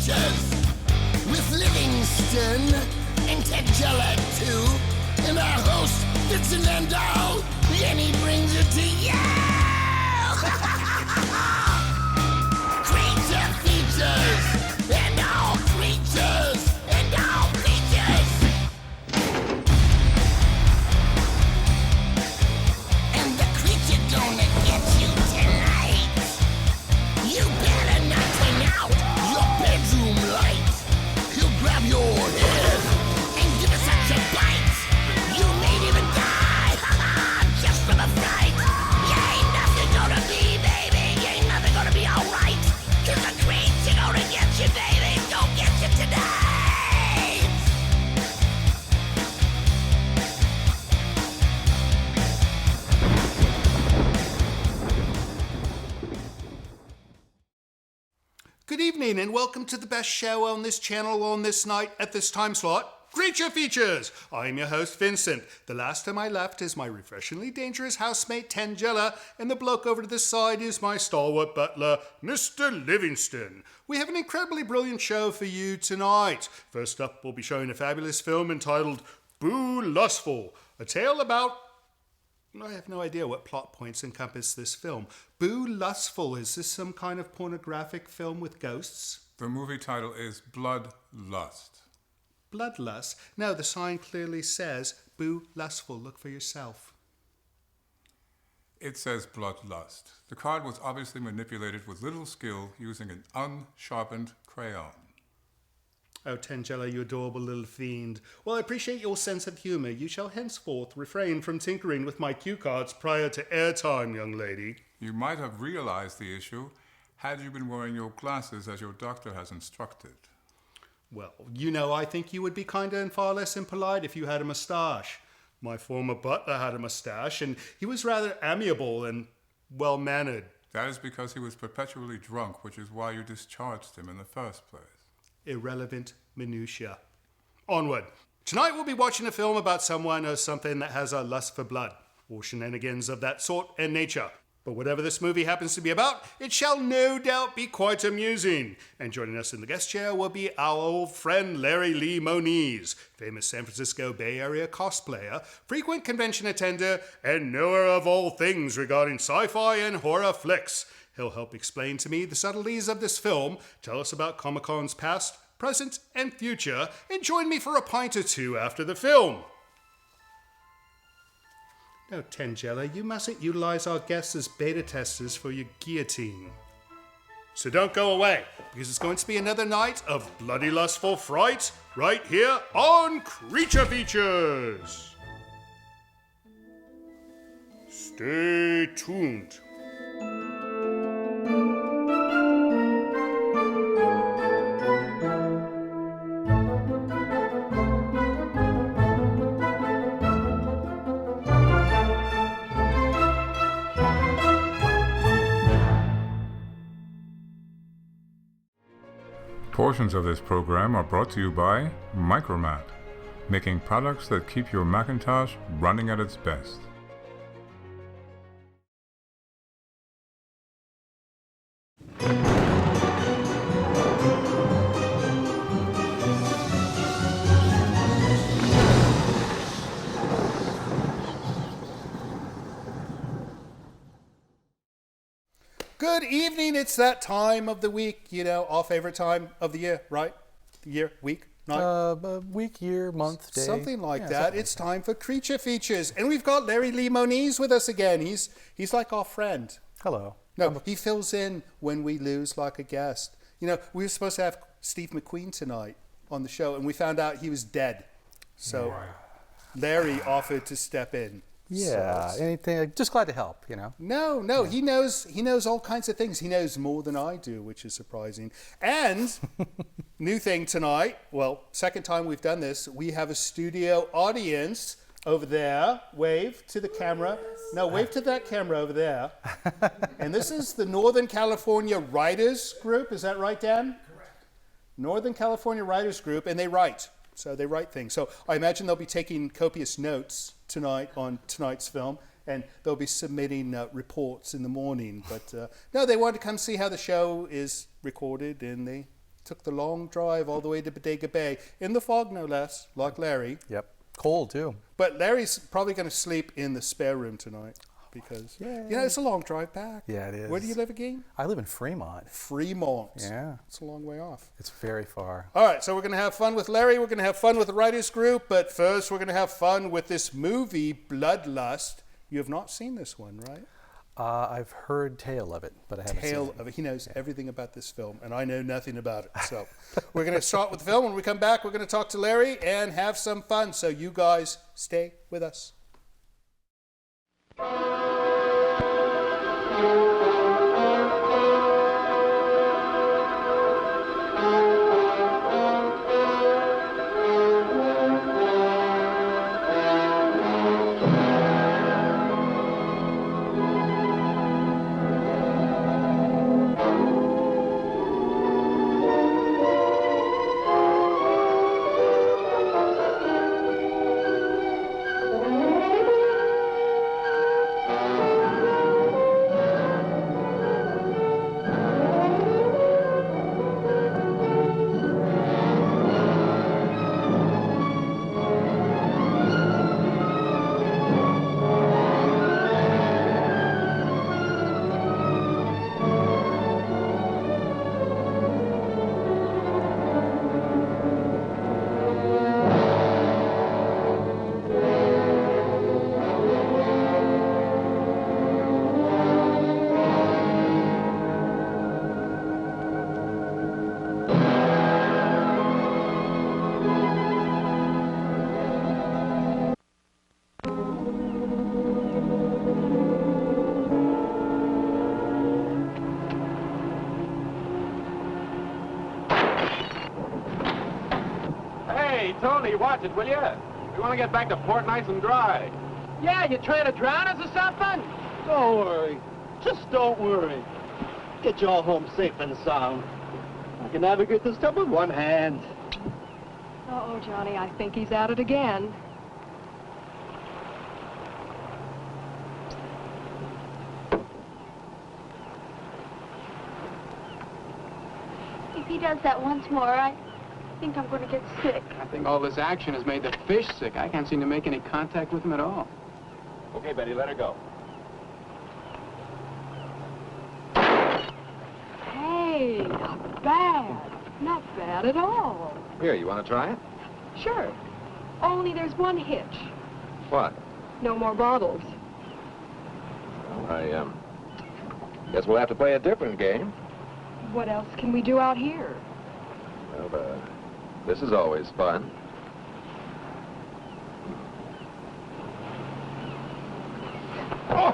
features with Livingston and Tangella too, and our host Vincent Landau, and he brings it to you. Creature features and all creatures and all features. And the creature gonna get you tonight. You better not turn out your bedroom light. He'll grab your head and give it such a bite. You may even die just from a fright. You ain't nothing gonna be, baby. You ain't nothing gonna be alright. Cause the creature gonna get you, baby. Gonna get you tonight. Good evening and welcome to the best show on this channel on this night at this time slot, Creature Features. I'm your host Vincent. The last time I left is my refreshingly dangerous housemate Tangella, and the bloke over to the side is my stalwart butler, Mr. Livingston. We have an incredibly brilliant show for you tonight. First up, we'll be showing a fabulous film entitled Bloodlust, a tale about... I have no idea what plot points encompass this film. Bloodlust, is this some kind of pornographic film with ghosts? The movie title is Bloodlust. Bloodlust? No, the sign clearly says Bloodlust. Look for yourself. It says Bloodlust. The card was obviously manipulated with little skill using an unsharpened crayon. Oh, Tangella, you adorable little fiend. Well, I appreciate your sense of humor. You shall henceforth refrain from tinkering with my cue cards prior to airtime, young lady. You might have realized the issue had you been wearing your glasses as your doctor has instructed. Well, you know, I think you would be kinder and far less impolite if you had a moustache. My former butler had a moustache, and he was rather amiable and well-mannered. That is because he was perpetually drunk, which is why you discharged him in the first place. Irrelevant minutiae. Onward. Tonight we'll be watching a film about someone or something that has a lust for blood, or shenanigans of that sort and nature. But whatever this movie happens to be about, it shall no doubt be quite amusing. And joining us in the guest chair will be our old friend Larry Lee Moniz, famous San Francisco Bay Area cosplayer, frequent convention attender, and knower of all things regarding sci-fi and horror flicks. He'll help explain to me the subtleties of this film, tell us about Comic-Con's past, present, and future, and join me for a pint or two after the film. Now, Tangella, you mustn't utilize our guests as beta testers for your guillotine. So don't go away, because it's going to be another night of bloody lustful fright right here on Creature Features. Stay tuned. Portions of this program are brought to you by Micromat, making products that keep your Macintosh running at its best. Good evening. It's that time of the week, you know, our favorite time of the year, right? Year, week, night? Week, year, month, day. Something like Yeah, that. something It's like time for Creature Features. And we've got Larry Lee Moniz with us again. He's like our friend. Hello. No, he fills in when we lose like a guest. You know, we were supposed to have Steve McQueen tonight on the show, and we found out he was dead. So Larry offered to step in. Yeah, So- anything. Just glad to help, you know. No, he knows all kinds of things. He knows more than I do, which is surprising. And new thing tonight, well, second time we've done this, we have a studio audience over there. Wave to the camera. No, wave to that camera over there. And this is the Northern California Writers Group. Is that right, Dan? Correct. Northern California Writers Group, and they write. So they write things. So I imagine they'll be taking copious notes tonight on tonight's film, and they'll be submitting reports in the morning. But no, they wanted to come see how the show is recorded, and they took the long drive all the way to Bodega Bay, in the fog no less, like Larry. Yep. Cold too. But Larry's probably going to sleep in the spare room tonight because, it's a long drive back. Yeah, it is. Where do you live again? I live in Fremont. Fremont. Yeah. It's a long way off. It's very far. All right, so we're going to have fun with Larry. We're going to have fun with the writers group. But first, we're going to have fun with this movie, Bloodlust. You have not seen this one, right? I've heard tale of it, but I haven't seen it. He knows everything about this film, and I know nothing about it. So we're going to start with the film. When we come back, we're going to talk to Larry and have some fun. So you guys stay with us. Tony, watch it, will you? We want to get back to port nice and dry. Yeah, you trying to drown us or something? Don't worry. Just don't worry. Get you all home safe and sound. I can navigate this stuff with one hand. Uh-oh, Johnny, I think he's at it again. If he does that once more, I think I'm going to get sick. I think all this action has made the fish sick. I can't seem to make any contact with them at all. Okay, Betty, let her go. Hey, not bad. Not bad at all. Here, you want to try it? Sure. Only there's one hitch. What? No more bottles. Well, I guess we'll have to play a different game. What else can we do out here? Well, this is always fun. Oh!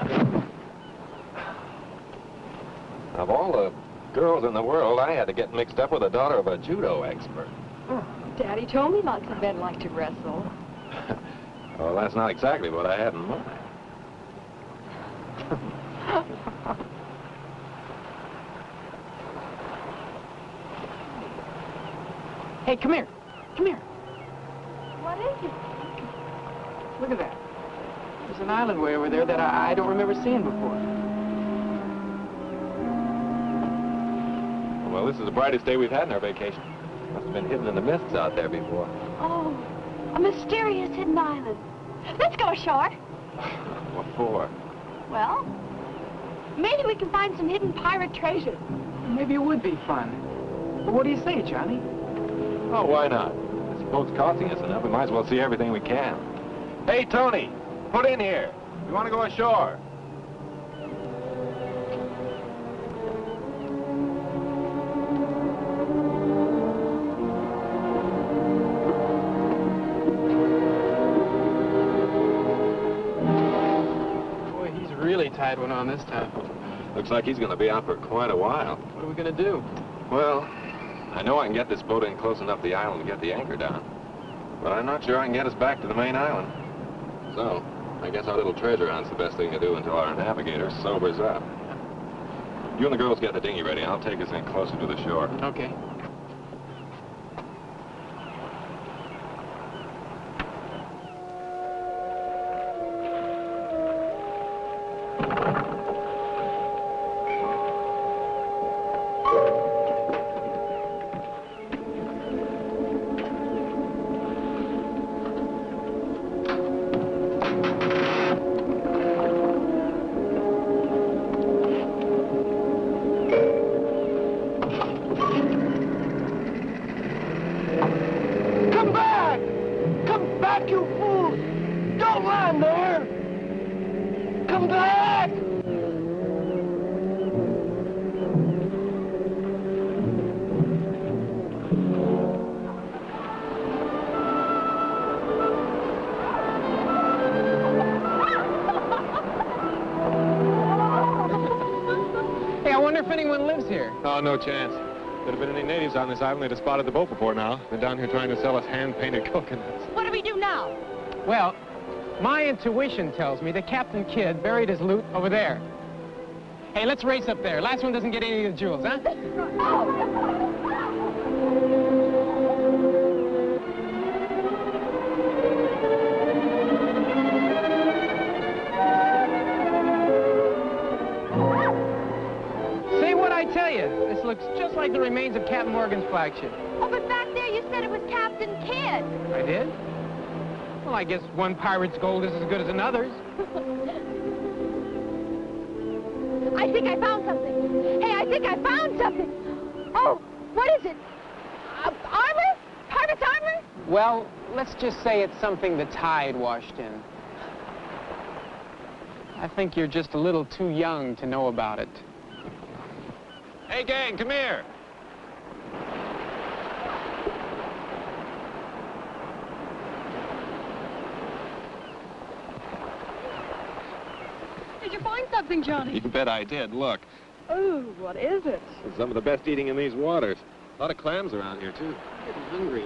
Of all the girls in the world, I had to get mixed up with the daughter of a judo expert. Oh, Daddy told me lots of men like to wrestle. Well, that's not exactly what I had in mind. Hey, come here. Come here. What is it? Look at that. There's an island way over there that I don't remember seeing before. Well, this is the brightest day we've had in our vacation. Must have been hidden in the mists out there before. Oh, a mysterious hidden island. Let's go ashore. What for? Well, maybe we can find some hidden pirate treasure. Maybe it would be fun. But what do you say, Johnny? Oh, why not? This boat's costing us enough. We might as well see everything we can. Hey, Tony, put in here. We want to go ashore. Boy, he's really tied one on this time. Looks like he's going to be out for quite a while. What are we going to do? Well, I know I can get this boat in close enough to the island to get the anchor down. But I'm not sure I can get us back to the main island. So, I guess our little treasure hunt's the best thing to do until our navigator sobers up. You and the girls get the dinghy ready. I'll take us in closer to the shore. Okay. Come back! Hey, I wonder if anyone lives here. Oh, no chance. If there'd have been any natives on this island, they'd have spotted the boat before now. Been down here trying to sell us hand-painted coconuts. What do we do now? Well, my intuition tells me that Captain Kidd buried his loot over there. Hey, let's race up there. Last one doesn't get any of the jewels, huh? Say what I tell you. This looks just like the remains of Captain Morgan's flagship. Oh, but back there you said it was Captain Kidd. I did? Well, I guess one pirate's gold is as good as another's. I think I found something. Hey, I think I found something. Oh, what is it? Armor? Pirate's armor? Well, let's just say it's something the tide washed in. I think you're just a little too young to know about it. Hey, gang, come here. Did you find something, Johnny? You bet I did. Look, Ooh, what is it? there's some of the best eating in these waters. A lot of clams around here, too. I'm getting hungry.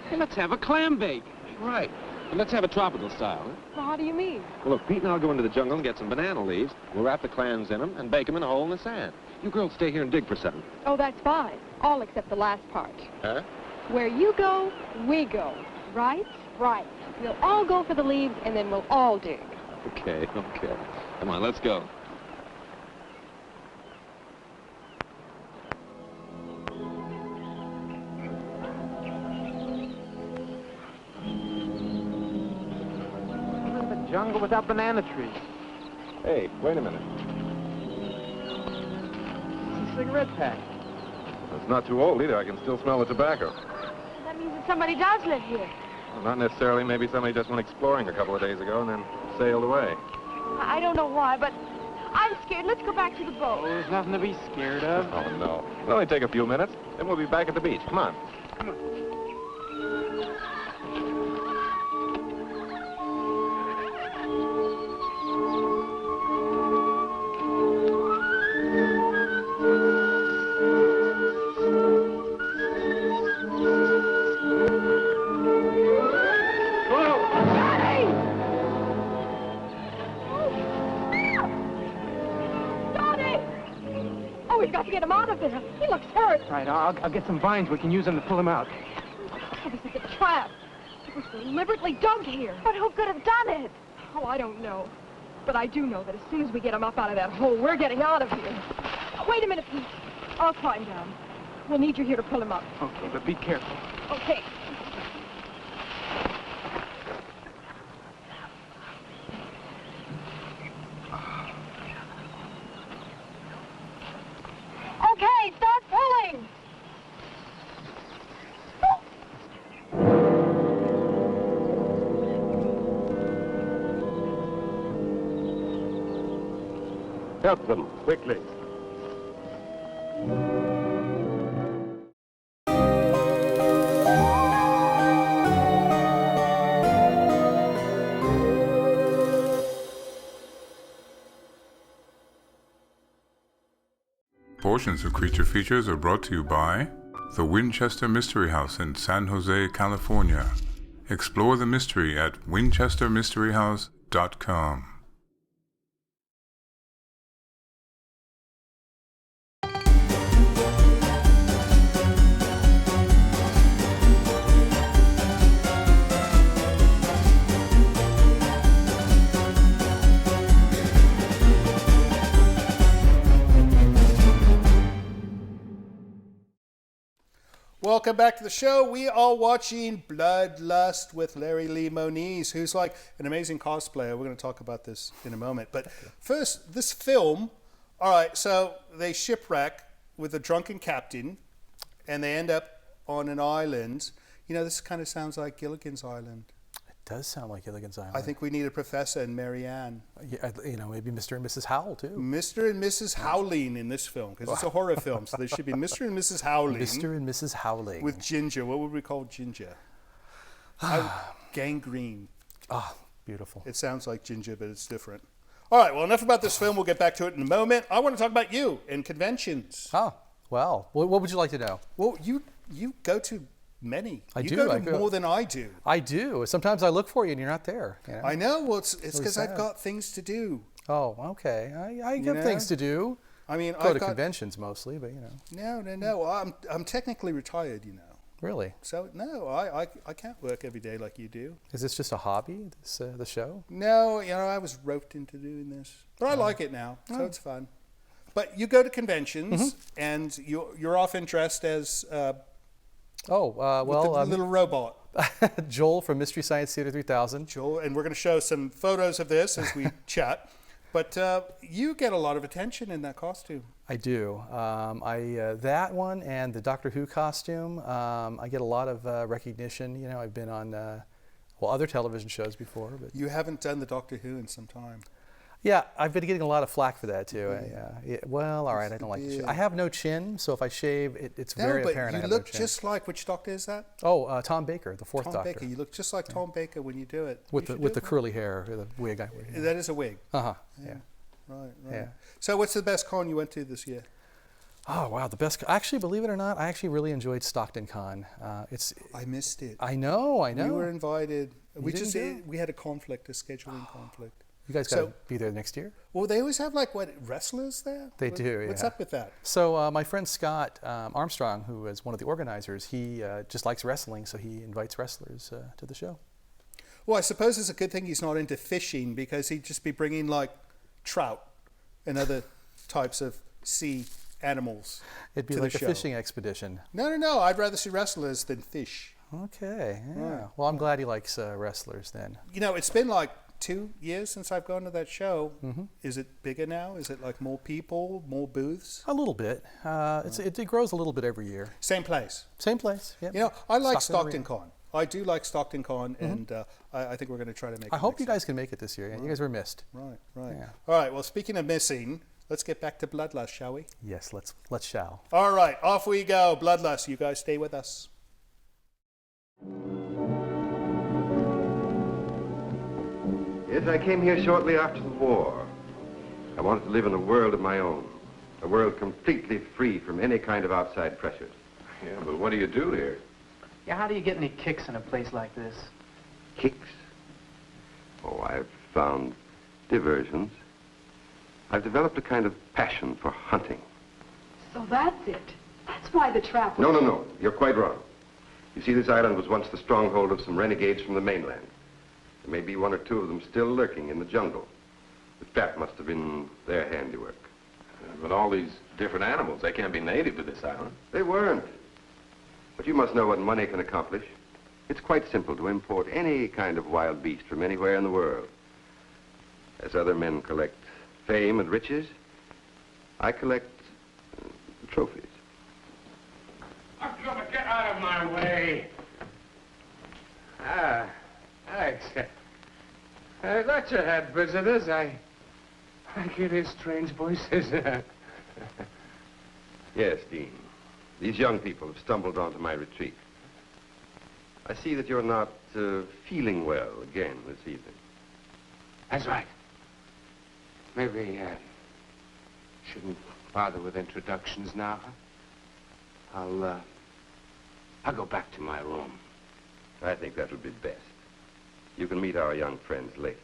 Hey, let's have a clam bake. Right. And let's have a tropical style, huh? Well, how do you mean? Well, look, Pete and I'll go into the jungle and get some banana leaves. We'll wrap the clams in them and bake them in a hole in the sand. You girls stay here and dig for something. Oh, that's fine. All except the last part. Huh? Where you go, we go. Right? Right. We'll all go for the leaves, and then we'll all dig. Okay, okay. Come on, let's go. We're in the jungle without banana trees. Hey, wait a minute. It's a cigarette pack. It's not too old either. I can still smell the tobacco. That means that somebody does live here. Well, not necessarily. Maybe somebody just went exploring a couple of days ago and then sailed away. I don't know why, but I'm scared. Let's go back to the boat. Oh, there's nothing to be scared of. Oh, no. It'll only take a few minutes. Then we'll be back at the beach. Come on. We've got to get him out of there. He looks hurt. Right, I'll get some vines. We can use them to pull him out. Oh, this is a trap. It was deliberately dug here. But who could have done it? Oh, I don't know. But I do know that as soon as we get him up out of that hole, we're getting out of here. Wait a minute, Pete. I'll climb down. We'll need you here to pull him up. Okay, but be careful. Okay. Okay, start pulling. Help them, quickly. Portions of Creature Features are brought to you by the Winchester Mystery House in San Jose, California. Explore the mystery at winchestermysteryhouse.com. Welcome back to the show. We are watching Bloodlust with Larry Lee Moniz, who's like an amazing cosplayer. We're going to talk about this in a moment. But first, this film, all right, so they shipwreck with a drunken captain, and they end up on an island. You know, this kind of sounds like Gilligan's Island. It Does sound like Gilligan's Island. I think we need a Professor and Mary Ann. Yeah, maybe Mr. and Mrs. Howell, too. Mr. and Mrs. Howling in this film, because it's a horror film, so there should be Mr. and Mrs. Howling. Mr. and Mrs. Howling. With Ginger. What would we call Ginger? Gangrene. Ah, beautiful. It sounds like Ginger, but it's different. All right, well, enough about this film. We'll get back to it in a moment. I want to talk about you and conventions. Oh, well, what would you like to know? Well, you go to many. I do. Go to more than I do. I do. Sometimes I look for you and you're not there. You know? I know. Well, it's because I've got things to do. Oh, okay. I have things to do. I mean, go to conventions mostly, but No. I'm technically retired. Really? So no, I can't work every day like you do. Is this just a hobby? The show? No, I was roped into doing this, but I like it now, so it's fun. But you go to conventions, and you're often dressed as the little robot. Joel from Mystery Science Theater 3000. Joel, and we're going to show some photos of this as we chat. But you get a lot of attention in that costume. I do. That one and the Doctor Who costume, I get a lot of recognition. I've been on other television shows before. But you haven't done the Doctor Who in some time. Yeah, I've been getting a lot of flack for that too. Well, all right, I don't like the chin. I have no chin, so if I shave, it's very apparent I have no chin. You look just like, which Doctor is that? Oh, Tom Baker, the fourth Doctor. Tom Baker, you look just like Tom Baker when you do it. With the curly hair, the wig I wear. That is a wig. Uh-huh, yeah. Right. Yeah. So what's the best con you went to this year? Oh, wow, the best. Actually, believe it or not, I actually really enjoyed Stockton Con. I missed it. I know. We were invited. We had a conflict, a scheduling conflict. You guys got to be there next year? Well, they always have wrestlers there? They do, yeah. What's up with that? So my friend Scott Armstrong, who is one of the organizers, he just likes wrestling, so he invites wrestlers to the show. Well, I suppose it's a good thing he's not into fishing, because he'd just be bringing trout and other types of sea animals. It'd be like a fishing expedition. No. I'd rather see wrestlers than fish. Okay, yeah. Right. Well, I'm glad he likes wrestlers then. It's been like 2 years since I've gone to that show. Mm-hmm. Is it bigger now? Is it like more people, more booths? A little bit. It grows a little bit every year. Same place? Same place, yeah. I like Stockton Con. I do like Stockton Con, and I think we're going to try to make it. I hope you guys can make it this year. Yeah, you guys were missed. Right. Yeah. All right, well, speaking of missing, let's get back to Bloodlust, shall we? Yes, let's shall. All right, off we go. Bloodlust, you guys stay with us. Yes, I came here shortly after the war. I wanted to live in a world of my own, a world completely free from any kind of outside pressures. Yeah, but what do you do here? Yeah, how do you get any kicks in a place like this? Kicks? Oh, I've found diversions. I've developed a kind of passion for hunting. So that's it. That's why the trap was... No. You're quite wrong. You see, this island was once the stronghold of some renegades from the mainland. There may be 1 or 2 of them still lurking in the jungle. The trap must have been their handiwork. But all these different animals, they can't be native to this island. They weren't. But you must know what money can accomplish. It's quite simple to import any kind of wild beast from anywhere in the world. As other men collect fame and riches, I collect trophies. Get out of my way. Alex. I thought you had visitors. I can hear strange voices. Yes, Dean. These young people have stumbled onto my retreat. I see that you're not feeling well again this evening. That's right. Maybe shouldn't bother with introductions now. I'll go back to my room. I think that would be best. You can meet our young friends later.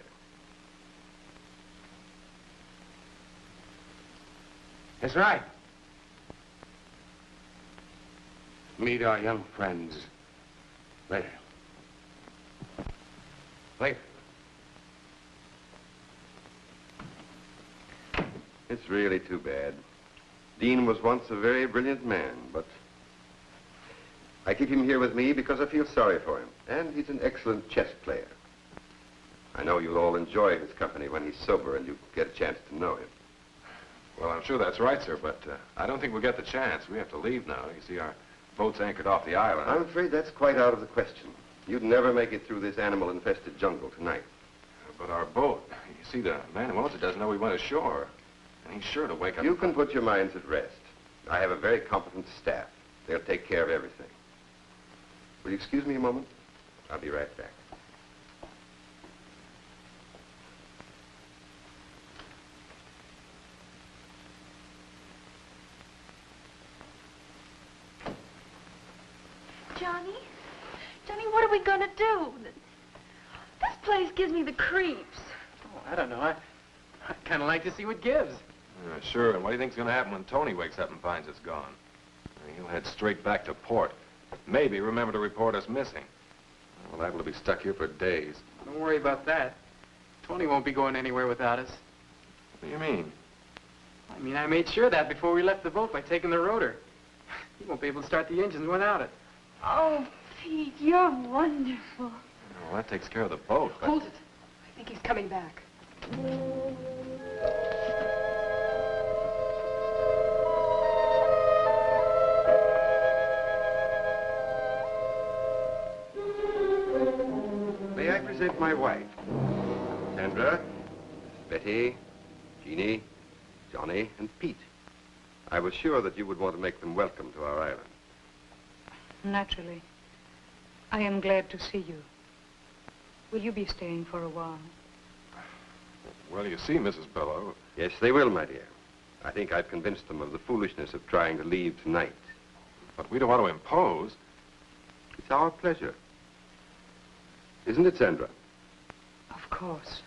That's right. Meet our young friends later. Later. It's really too bad. Dean was once a very brilliant man, but I keep him here with me because I feel sorry for him. And he's an excellent chess player. I know you'll all enjoy his company when he's sober and you get a chance to know him. Well, I'm sure that's right, sir, but I don't think we'll get the chance. We have to leave now. You see, our boat's anchored off the island. I'm afraid that's quite out of the question. You'd never make it through this animal-infested jungle tonight. But our boat, you see, the man who owns it doesn't know we went ashore. And he's sure to wake up. You can put your minds at rest. I have a very competent staff. They'll take care of everything. Will you excuse me a moment? I'll be right back. Johnny? Johnny, what are we gonna do? This place gives me the creeps. Oh, I don't know. I kind of like to see what gives. Sure, and what do you think's going to happen when Tony wakes up and finds it's gone? He'll head straight back to port. Maybe remember to report us missing. We're liable to be stuck here for days. Don't worry about that. Tony won't be going anywhere without us. What do you mean? I mean, I made sure of that before we left the boat by taking the rotor. He won't be able to start the engines without it. Oh, Pete, you're wonderful. Well, that takes care of the boat, but... Hold it. I think he's coming back. May I present my wife? Sandra, Betty, Jeannie, Johnny, and Pete. I was sure that you would want to make them welcome to our island. Naturally. I am glad to see you. Will you be staying for a while? Well, you see, Mrs. Bellow... Yes, they will, my dear. I think I've convinced them of the foolishness of trying to leave tonight. But we don't want to impose. It's our pleasure. Isn't it, Sandra? Of course.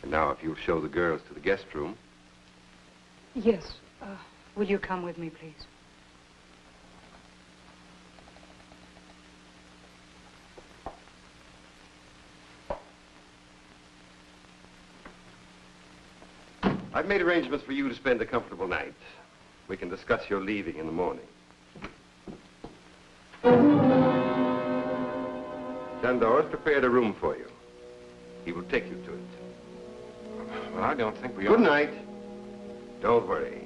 And now, if you'll show the girls to the guest room. Yes. Will you come with me, please? I've made arrangements for you to spend a comfortable night. We can discuss your leaving in the morning. Sandor's prepared a room for you. He will take you to it. Well, I don't think we Good night. Don't worry.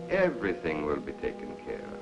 Everything will be taken care of.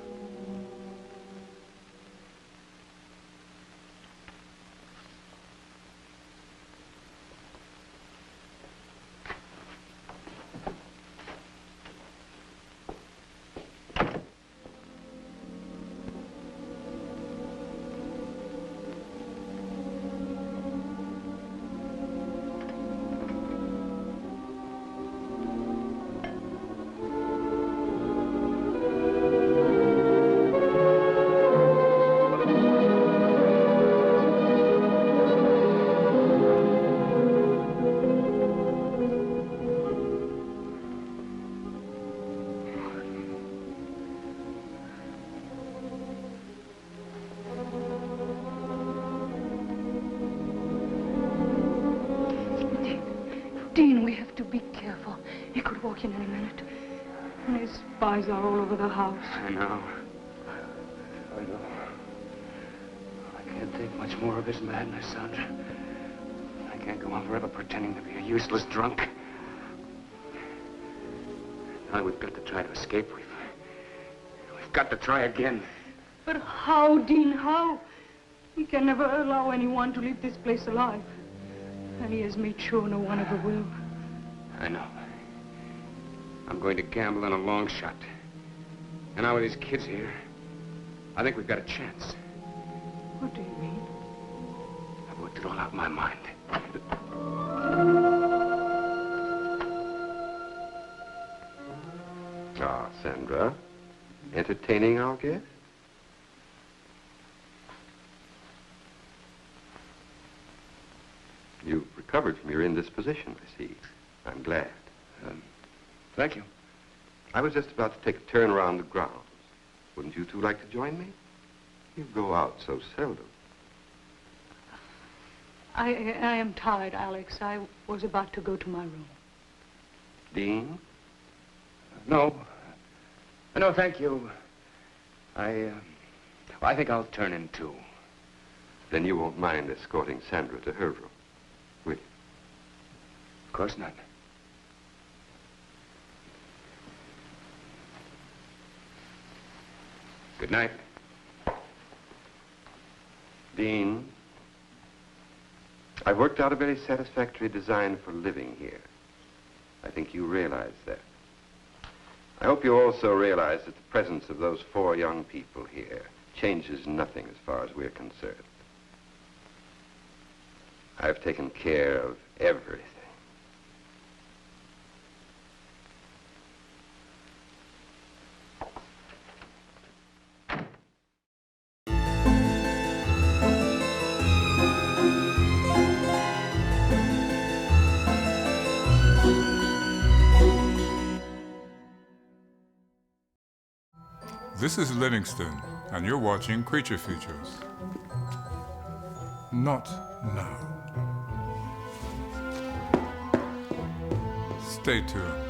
Dean, we have to be careful. He could walk in any minute. And his spies are all over the house. I know. I know. I can't take much more of his madness, Sandra. I can't go on forever pretending to be a useless drunk. Now we've got to try to escape. We've got to try again. But how, Dean, how? We can never allow anyone to leave this place alive. And he has made sure no one ever will. I know. I'm going to gamble on a long shot. And now with these kids here, I think we've got a chance. What do you mean? I've worked it all out in my mind. Ah, Sandra. Entertaining our guest? You've recovered from your indisposition, I see. I'm glad. Thank you. I was just about to take a turn around the grounds. Wouldn't you two like to join me? You go out so seldom. I am tired, Alex. I was about to go to my room. Dean? No. No, thank you. I think I'll turn in too. Then you won't mind escorting Sandra to her room, will you? Of course not. Good night. Dean, I've worked out a very satisfactory design for living here. I think you realize that. I hope you also realize that the presence of those 4 young people here changes nothing as far as we're concerned. I've taken care of everything. This is Livingston, and you're watching Creature Features. Not now. Stay tuned.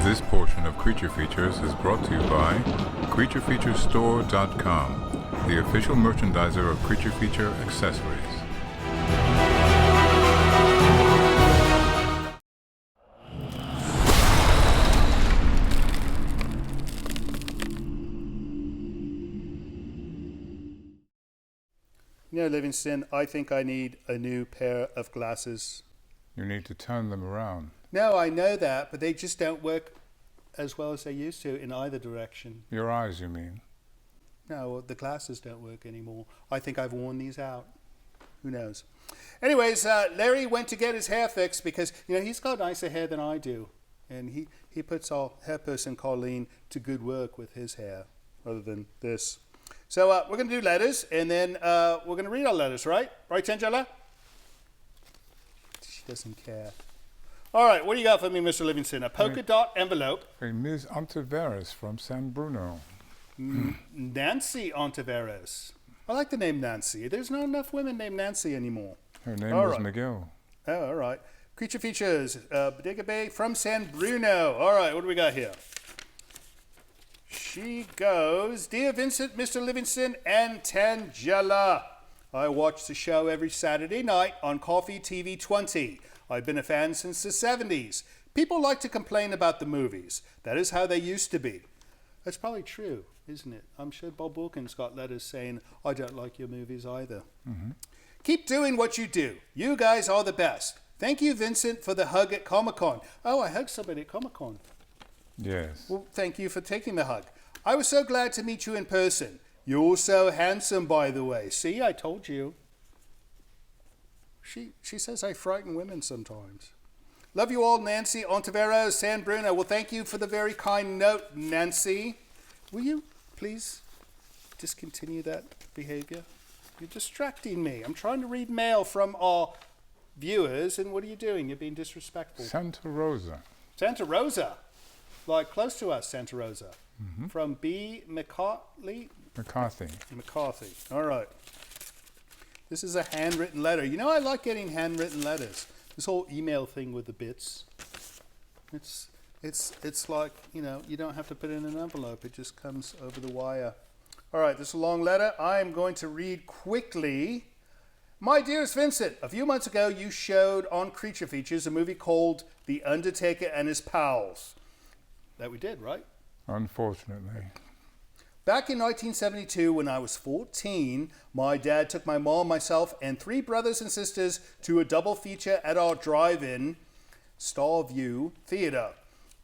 This portion of Creature Features is brought to you by CreatureFeatureStore.com, the official merchandiser of Creature Feature accessories. You know, Livingston, I think I need a new pair of glasses. You need to turn them around. No, I know that, but they just don't work as well as they used to in either direction. Your eyes, you mean? No, the glasses don't work anymore. I think I've worn these out. Who knows? Anyways, Larry went to get his hair fixed because, you know, he's got nicer hair than I do. And he puts our hair person, Colleen, to good work with his hair, other than this. So we're going to do letters, and then we're going to read our letters, right? Right, Angela? She doesn't care. All right, what do you got for me, Mr. Livingston? A polka dot envelope. Hey, Ms. Ontiveros from San Bruno. Nancy Ontiveros. I like the name Nancy. There's not enough women named Nancy anymore. Her name was Miguel. Oh, all right. Creature Features, Bodega Bay from San Bruno. All right, what do we got here? She goes, Dear Vincent, Mr. Livingston, and Tangela. I watch the show every Saturday night on Coffee TV 20. I've been a fan since the 70s. People like to complain about the movies. That is how they used to be. That's probably true, isn't it? I'm sure Bob Wilkins got letters saying, I don't like your movies either. Mm-hmm. Keep doing what you do. You guys are the best. Thank you, Vincent, for the hug at Comic-Con. Oh, I hugged somebody at Comic-Con. Yes. Well, thank you for taking the hug. I was so glad to meet you in person. You're so handsome, by the way. See, I told you. She says I frighten women sometimes. Love you all, Nancy Ontiveros, San Bruno. Well, thank you for the very kind note, Nancy. Will you please discontinue that behavior? You're distracting me. I'm trying to read mail from our viewers, and what are you doing? You're being disrespectful. Santa Rosa. Santa Rosa. Like close to us, Santa Rosa. Mm-hmm. From B. McCarthy. All right. This is a handwritten letter. You know, I like getting handwritten letters. This whole email thing with the bits. It's like, you know, you don't have to put it in an envelope. It just comes over the wire. All right, this is a long letter. I am going to read quickly. My dearest Vincent, a few months ago you showed on Creature Features a movie called The Undertaker and His Pals. That we did, right? Unfortunately. Back in 1972, when I was 14, my dad took my mom, myself, and 3 brothers and sisters to a double feature at our drive-in Starview Theater.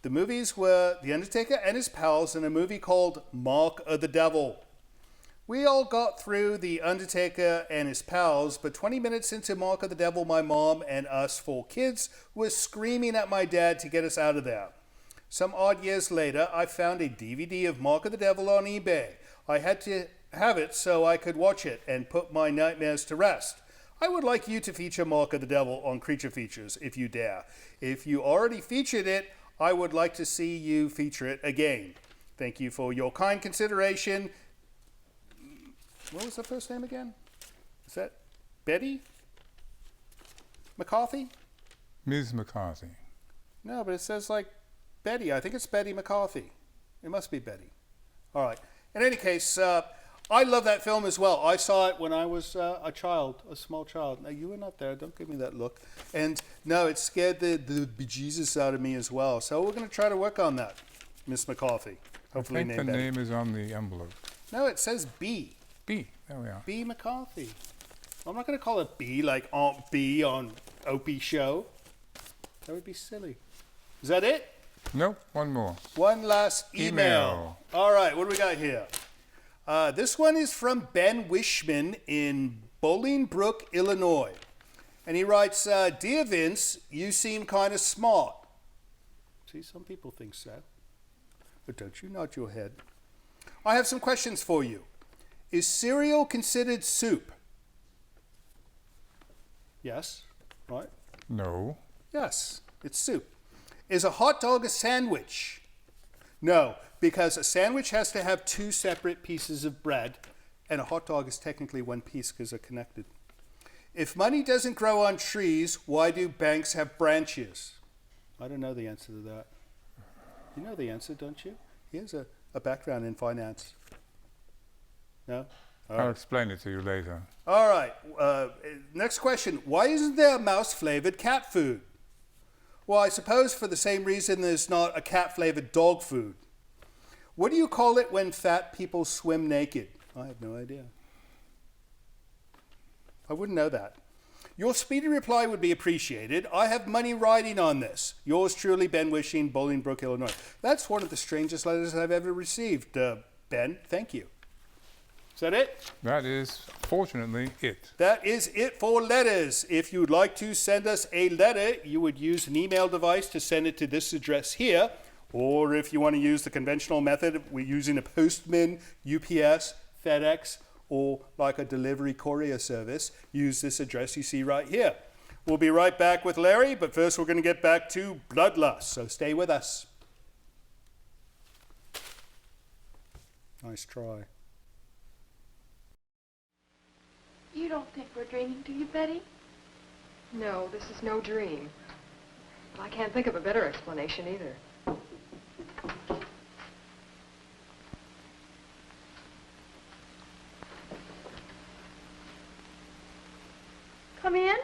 The movies were The Undertaker and His Pals and a movie called Mark of the Devil. We all got through The Undertaker and His Pals, but 20 minutes into Mark of the Devil, my mom and us 4 kids were screaming at my dad to get us out of there. Some odd years later, I found a DVD of Mark of the Devil on eBay. I had to have it so I could watch it and put my nightmares to rest. I would like you to feature Mark of the Devil on Creature Features, if you dare. If you already featured it, I would like to see you feature it again. Thank you for your kind consideration. What was the first name again? Is that Betty McCarthy? Ms. McCarthy. No, but it says like Betty. I think it's Betty McCarthy. It must be Betty. All right. In any case, I love that film as well. I saw it when I was a child, a small child. Now, you were not there. Don't give me that look. And no, it scared the bejesus out of me as well. So we're going to try to work on that, Miss McCarthy. Hopefully I think the name is on the envelope. No, it says B. B. There we are. B. McCarthy. I'm not going to call it B like Aunt B on Opie Show. That would be silly. Is that it? Nope, one more. One last email. All right, what do we got here? This one is from Ben Wishman in Bolingbrook, Illinois. And he writes, Dear Vince, you seem kind of smart. See, some people think so. But don't you nod your head. I have some questions for you. Is cereal considered soup? Yes, right? No. Yes, it's soup. Is a hot dog a sandwich? No, because a sandwich has to have two separate pieces of bread, and a hot dog is technically one piece because they're connected. If money doesn't grow on trees, why do banks have branches? I don't know the answer to that. You know the answer, don't you? He has a background in finance. No? I'll explain it to you later. All right. Next question. Why isn't there mouse-flavored cat food? Well, I suppose for the same reason there's not a cat-flavored dog food. What do you call it when fat people swim naked? I have no idea. I wouldn't know that. Your speedy reply would be appreciated. I have money riding on this. Yours truly, Ben Wishing, Bolingbrook, Illinois. That's one of the strangest letters I've ever received, Ben. Thank you. Is that it? That is, fortunately, it. That is it for letters. If you'd like to send us a letter, you would use an email device to send it to this address here. Or if you want to use the conventional method, we're using a postman, UPS, FedEx, or like a delivery courier service, use this address you see right here. We'll be right back with Larry, but first we're going to get back to Bloodlust, so stay with us. Nice try. You don't think we're dreaming, do you, Betty? No, this is no dream. But I can't think of a better explanation either. Come in.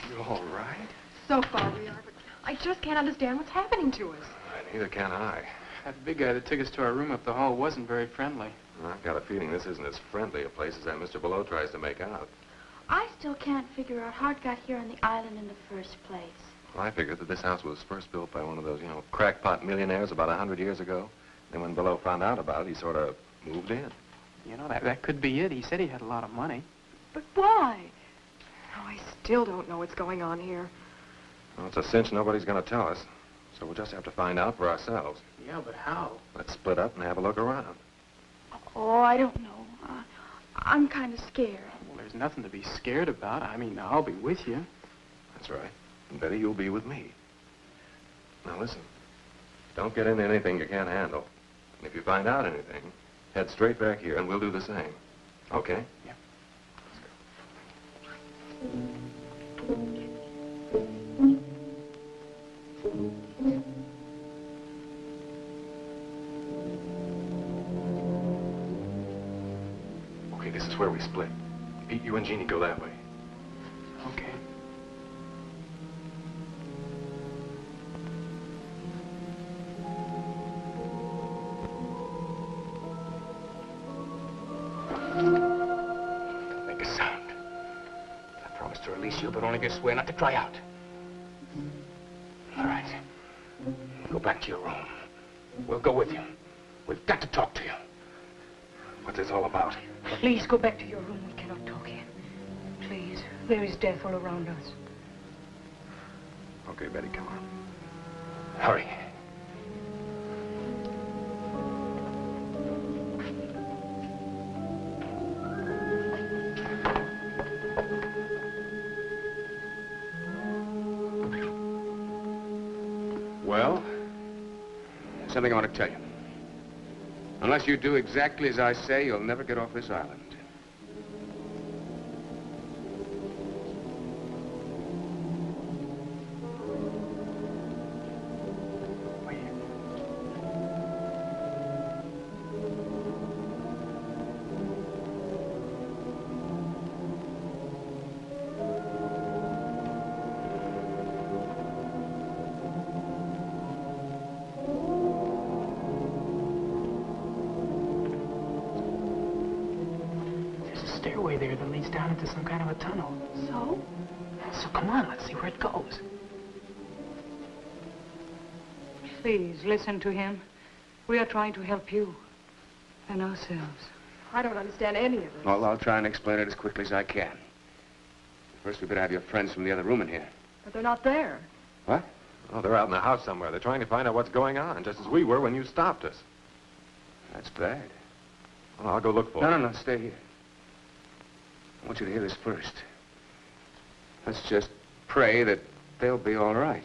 You all right? So far we are, but I just can't understand what's happening to us. Neither can I. That big guy that took us to our room up the hall wasn't very friendly. I've got a feeling this isn't as friendly a place as that Mr. Below tries to make out. I still can't figure out how it got here on the island in the first place. Well, I figured that this house was first built by one of those, crackpot millionaires about 100 years ago. Then when Below found out about it, he sort of moved in. You know, that could be it. He said he had a lot of money. But why? Oh, I still don't know what's going on here. Well, it's a cinch nobody's going to tell us. So we'll just have to find out for ourselves. Yeah, but how? Let's split up and have a look around. Oh, I don't know. I'm kind of scared. Well, there's nothing to be scared about. I mean, I'll be with you. That's right. And Betty, you'll be with me. Now listen, don't get into anything you can't handle. And if you find out anything, head straight back here and we'll do the same. Okay? Yeah. Okay, this is where we split. Pete, you and Jeannie go that way. Okay. Don't make a sound. I promised to release you, but only if you swear not to cry out. All right. Go back to your room. We'll go with you. We've got to talk to you. What's this all about? Please go back to your room. We cannot talk here. Please. There is death all around us. Okay, Betty, come on. Hurry. Well, there's something I want to tell you. Unless you do exactly as I say, you'll never get off this island. stairway there that leads down into some kind of a tunnel. So? So come on, let's see where it goes. Please, listen to him. We are trying to help you and ourselves. I don't understand any of it. Well, I'll try and explain it as quickly as I can. First, we better have your friends from the other room in here. But they're not there. What? Oh, they're out in the house somewhere. They're trying to find out what's going on, just as we were when you stopped us. That's bad. Well, I'll go look for No, them. no, stay here. I want you to hear this first. Let's just pray that they'll be all right.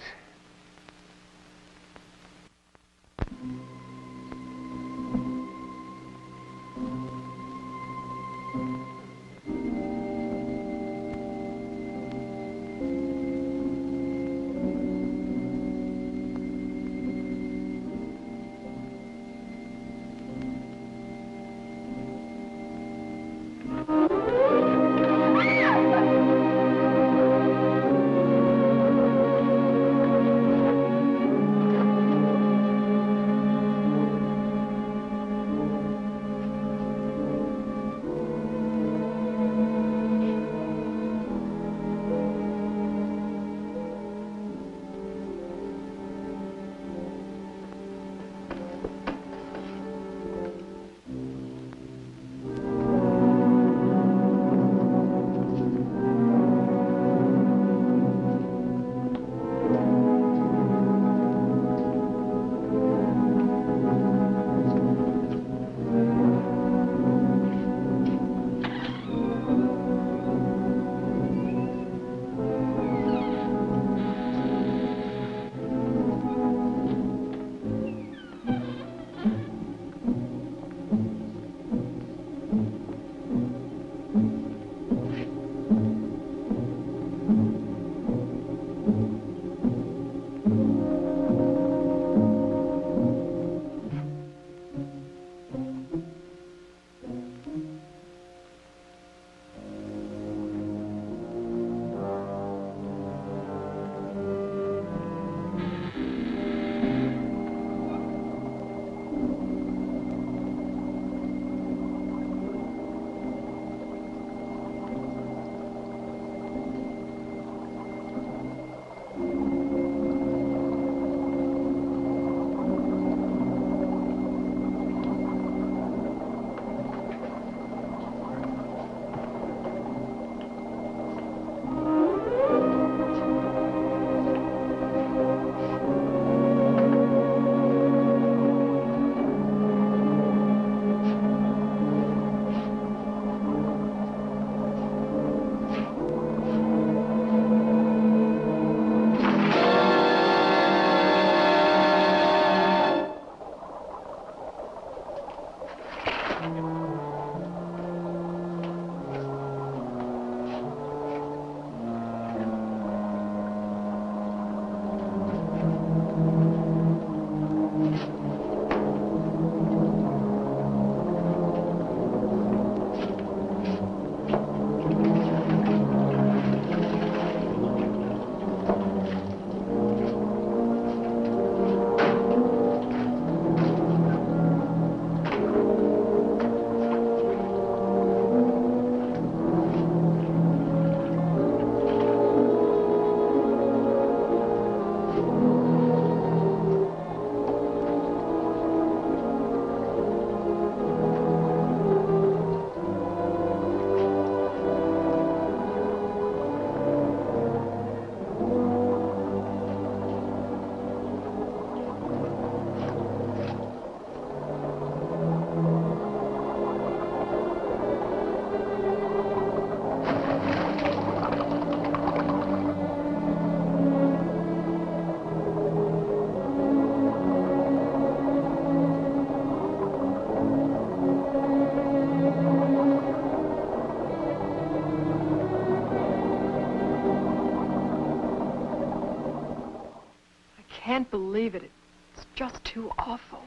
Can't believe it. It's just too awful.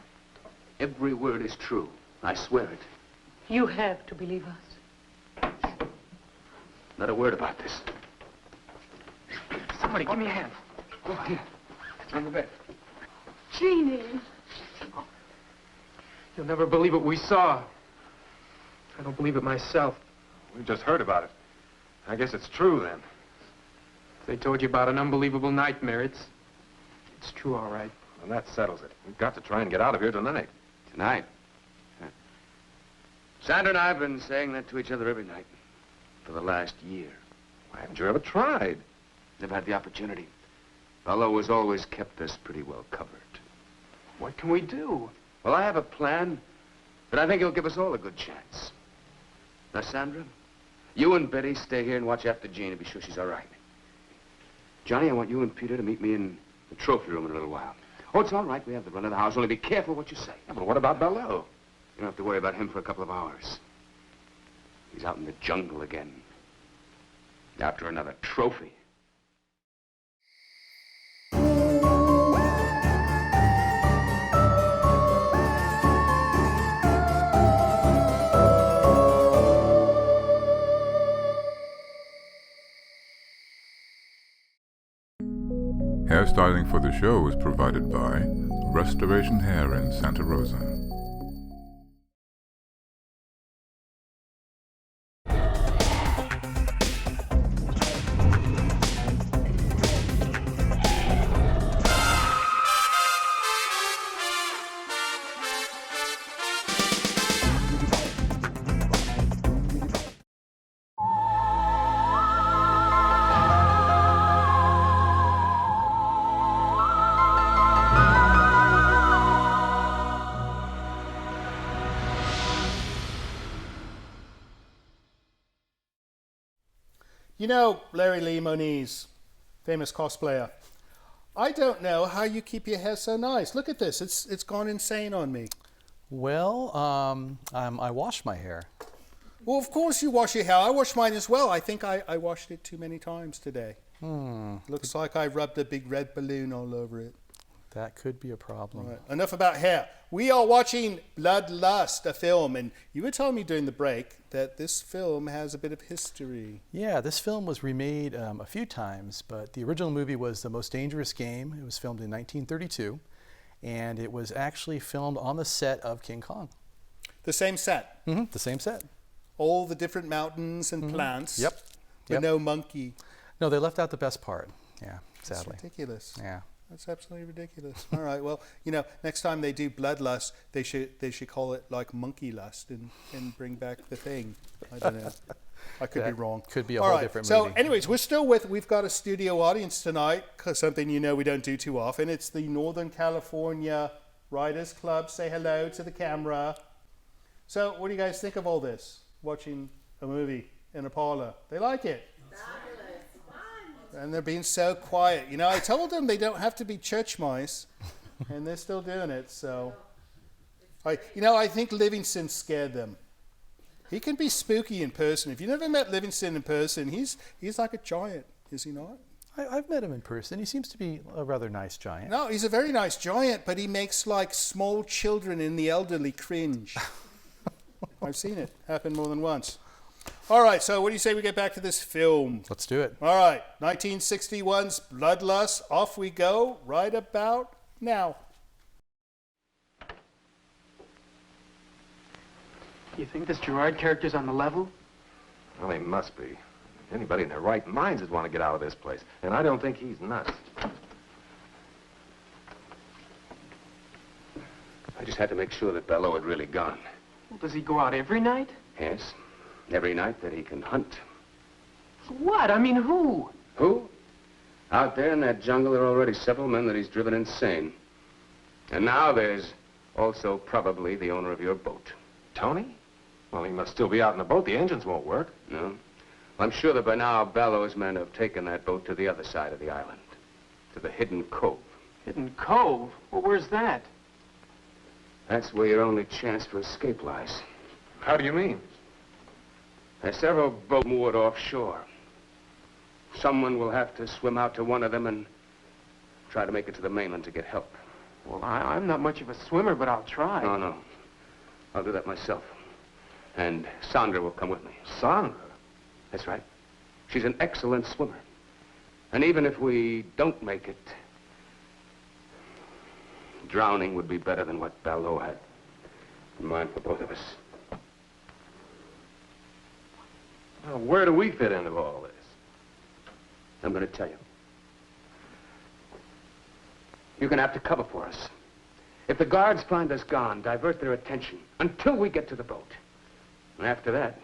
Every word is true. I swear it. You have to believe us. Not a word about this. Somebody, give me a hand. Go here. On the bed. Jeannie. You'll never believe what we saw. I don't believe it myself. We just heard about it. I guess it's true, then. They told you about an unbelievable nightmare. It's true, all right. Well, that settles it. We've got to try and get out of here tonight. Tonight? Huh. Sandra and I have been saying that to each other every night for the last year. Why haven't you ever tried? Never had the opportunity. Bello has always kept us pretty well covered. What can we do? Well, I have a plan, but I think it'll give us all a good chance. Now, Sandra, you and Betty stay here and watch after Jean to be sure she's all right. Johnny, I want you and Peter to meet me in the trophy room in a little while. Oh, it's all right. We have the run of the house. Only be careful what you say. Yeah, but what about Bello? You don't have to worry about him for a couple of hours. He's out in the jungle again. After another trophy. Hairstyling for the show was provided by Restoration Hair in Santa Rosa. You know, Larry Lee Moniz, famous cosplayer. I don't know how you keep your hair so nice. Look at this. It's gone insane on me. Well, I wash my hair. Well, of course you wash your hair. I wash mine as well. I think I washed it too many times today. Looks like I rubbed a big red balloon all over it. That could be a problem. Right. Enough about hair. We are watching Bloodlust, a film, and you were telling me during the break that this film has a bit of history. Yeah, this film was remade a few times, but the original movie was The Most Dangerous Game. It was filmed in 1932, and it was actually filmed on the set of King Kong. The same set? Mm-hmm, the same set. All the different mountains and plants. Yep. But no monkey. No, they left out the best part. Yeah, sadly. That's ridiculous. Yeah. That's absolutely ridiculous. All right, well, you know, next time they do Bloodlust, they should call it like Monkey Lust and bring back the thing. I don't know. I could be wrong. Could be a whole different movie. So anyways, we've got a studio audience tonight, something you know we don't do too often. It's the Northern California Writers Club. Say hello to the camera. So what do you guys think of all this? Watching a movie in a parlor. They like it. And they're being so quiet. You know, I told them they don't have to be church mice, and they're still doing it. So, I think Livingston scared them. He can be spooky in person. If you never met Livingston in person, he's like a giant, is he not? I've met him in person. He seems to be a rather nice giant. No, he's a very nice giant, but he makes like small children and the elderly cringe. I've seen it happen more than once. All right, so what do you say we get back to this film? Let's do it. All right, 1961's Bloodlust. Off we go right about now. You think this Gerard character's on the level? Well, he must be. Anybody in their right minds would want to get out of this place. And I don't think he's nuts. I just had to make sure that Bello had really gone. Well, does he go out every night? Yes. Every night that he can hunt. What? I mean, who? Who? Out there in that jungle, there are already several men that he's driven insane. And now there's also probably the owner of your boat. Tony? Well, he must still be out in the boat. The engines won't work. No. Well, I'm sure that by now Bello's men have taken that boat to the other side of the island. To the Hidden Cove. Hidden Cove? Well, where's that? That's where your only chance for escape lies. How do you mean? There's several boats moored offshore. Someone will have to swim out to one of them and try to make it to the mainland to get help. Well, I'm not much of a swimmer, but I'll try. No. I'll do that myself. And Sandra will come with me. Sandra? That's right. She's an excellent swimmer. And even if we don't make it, drowning would be better than what Bello had in mind for both of us. Well, where do we fit into all this? I'm going to tell you. You're going to have to cover for us. If the guards find us gone, divert their attention until we get to the boat. And after that,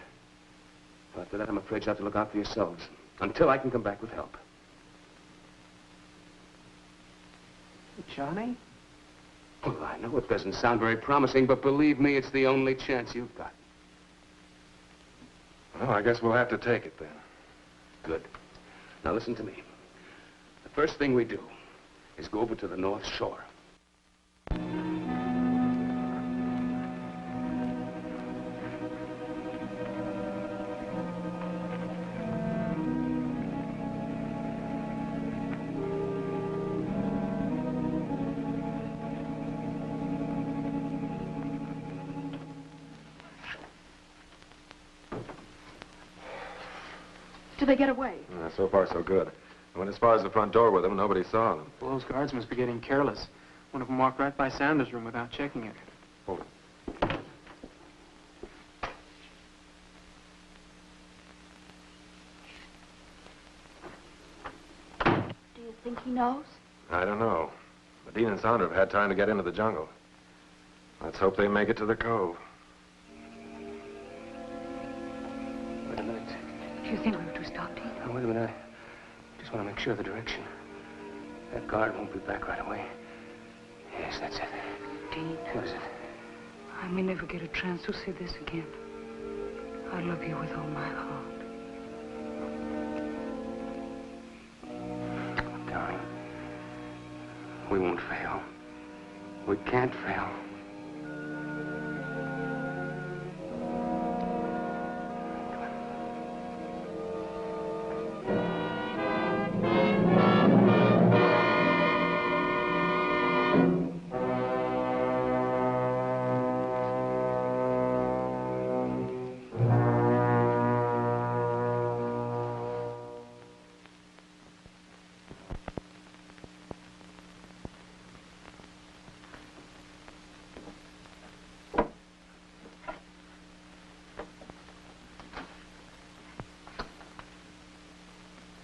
I'm afraid you'll have to look out for yourselves until I can come back with help. Johnny? Well, I know it doesn't sound very promising, but believe me, it's the only chance you've got. Well, I guess we'll have to take it then. Good. Now listen to me. The first thing we do is go over to the North Shore. Did they get away? So far, so good. I went as far as the front door with them, and nobody saw them. Well, those guards must be getting careless. One of them walked right by Sanders' room without checking it. Hold it. Do you think he knows? I don't know. But Dean and Sandra have had time to get into the jungle. Let's hope they make it to the cove. Wait a minute. Do you think we ought to stop, Dean? Now, wait a minute. I just want to make sure of the direction. That guard won't be back right away. Yes, that's it. Dean. What is it? I may never get a chance to say this again. I love you with all my heart. Darling, we won't fail. We can't fail.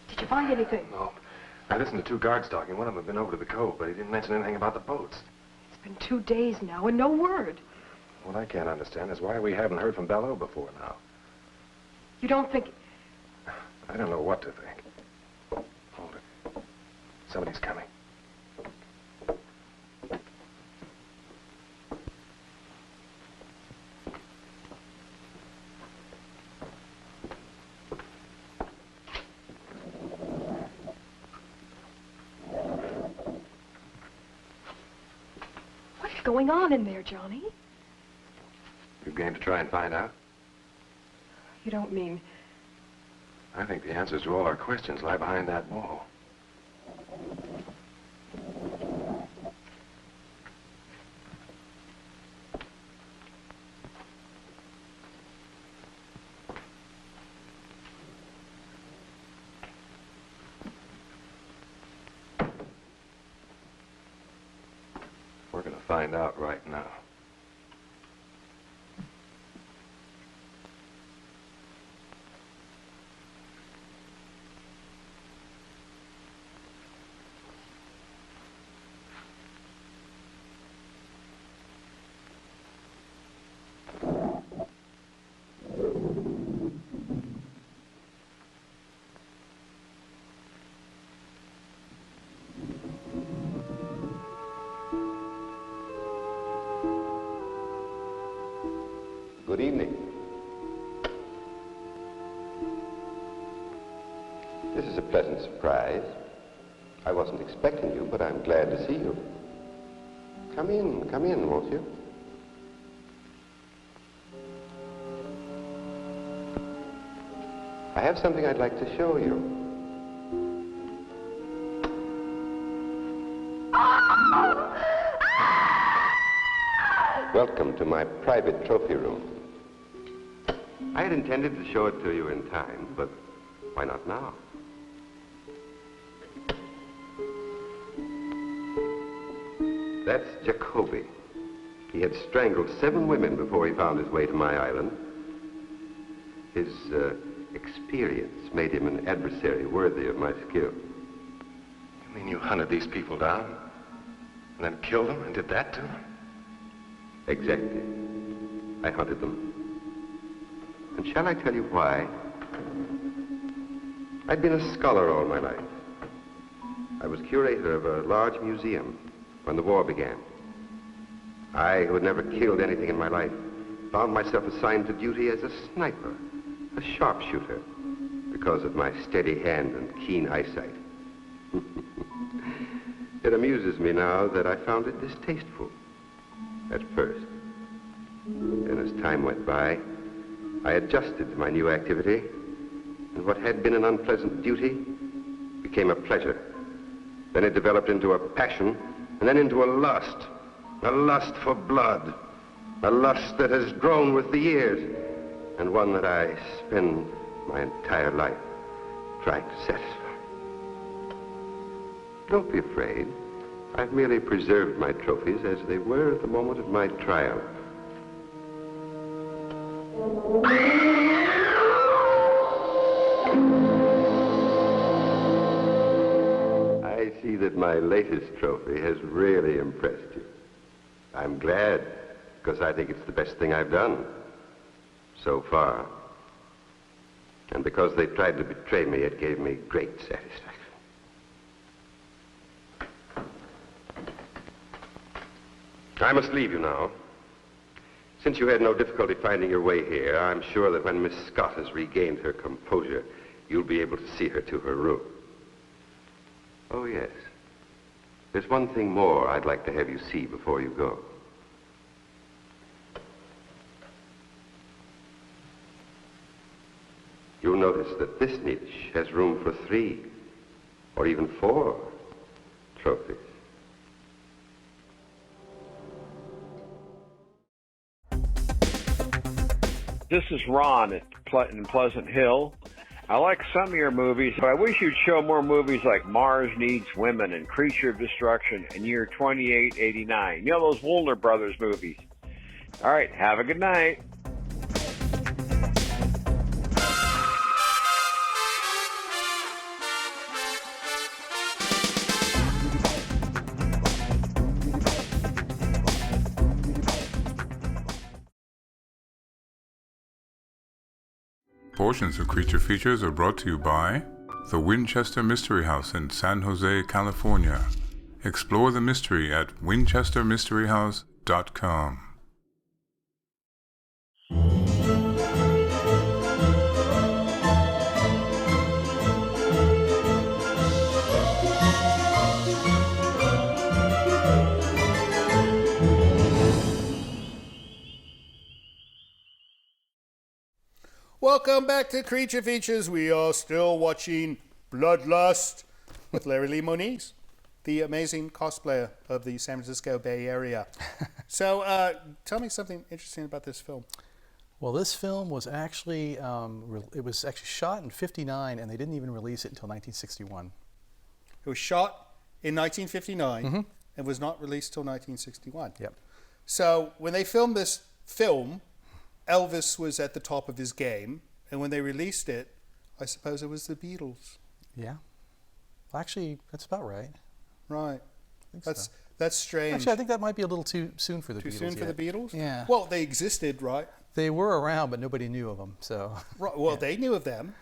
Did you find anything? No. I listened to two guards talking. One of them had been over to the cove, but he didn't mention anything about the boats. It's been 2 days now and no word. What I can't understand is why we haven't heard from Belleau before now. You don't think... I don't know what to think. Hold it. Somebody's coming. What's going on in there, Johnny? You game to try and find out? You don't mean... I think the answers to all our questions lie behind that wall. We're going to find out right now. Good evening. This is a pleasant surprise. I wasn't expecting you, but I'm glad to see you. Come in, won't you? I have something I'd like to show you. Welcome to my private trophy room. I had intended to show it to you in time, but why not now? That's Jacoby. He had strangled 7 women before he found his way to my island. His experience made him an adversary worthy of my skill. You mean you hunted these people down, and then killed them, and did that to them? Exactly. I hunted them. And shall I tell you why? I'd been a scholar all my life. I was curator of a large museum when the war began. I, who had never killed anything in my life, found myself assigned to duty as a sniper, a sharpshooter, because of my steady hand and keen eyesight. It amuses me now that I found it distasteful at first. And as time went by, I adjusted to my new activity, and what had been an unpleasant duty became a pleasure. Then it developed into a passion, and then into a lust for blood, a lust that has grown with the years, and one that I spend my entire life trying to satisfy. Don't be afraid. I've merely preserved my trophies as they were at the moment of my trial. I see that my latest trophy has really impressed you. I'm glad, because I think it's the best thing I've done so far. And because they tried to betray me, it gave me great satisfaction. I must leave you now. Since you had no difficulty finding your way here, I'm sure that when Miss Scott has regained her composure, you'll be able to see her to her room. Oh, yes. There's one thing more I'd like to have you see before you go. You'll notice that this niche has room for 3 or even 4 trophies. This is Ron in Pleasant Hill. I like some of your movies, but I wish you'd show more movies like Mars Needs Women and Creature of Destruction and Year 2889. You know, those Warner Brothers movies. All right, have a good night. Portions of Creature Features are brought to you by the Winchester Mystery House in San Jose, California. Explore the mystery at winchestermysteryhouse.com. Welcome back to Creature Features. We are still watching Bloodlust with Larry Lee Moniz, the amazing cosplayer of the San Francisco Bay Area. So tell me something interesting about this film. Well, this film was actually, it was actually shot in '59, and they didn't even release it until 1961. It was shot in 1959 and was not released till 1961. Yep. So when they filmed this film, Elvis was at the top of his game, and when they released it, I suppose it was the Beatles. Yeah. Well, actually, that's about right. Right. That's strange. Actually, I think that might be a little too soon for the Beatles. Too soon for the Beatles? Yeah. Well, they existed, right? They were around, but nobody knew of them. So. Right. Well, they knew of them.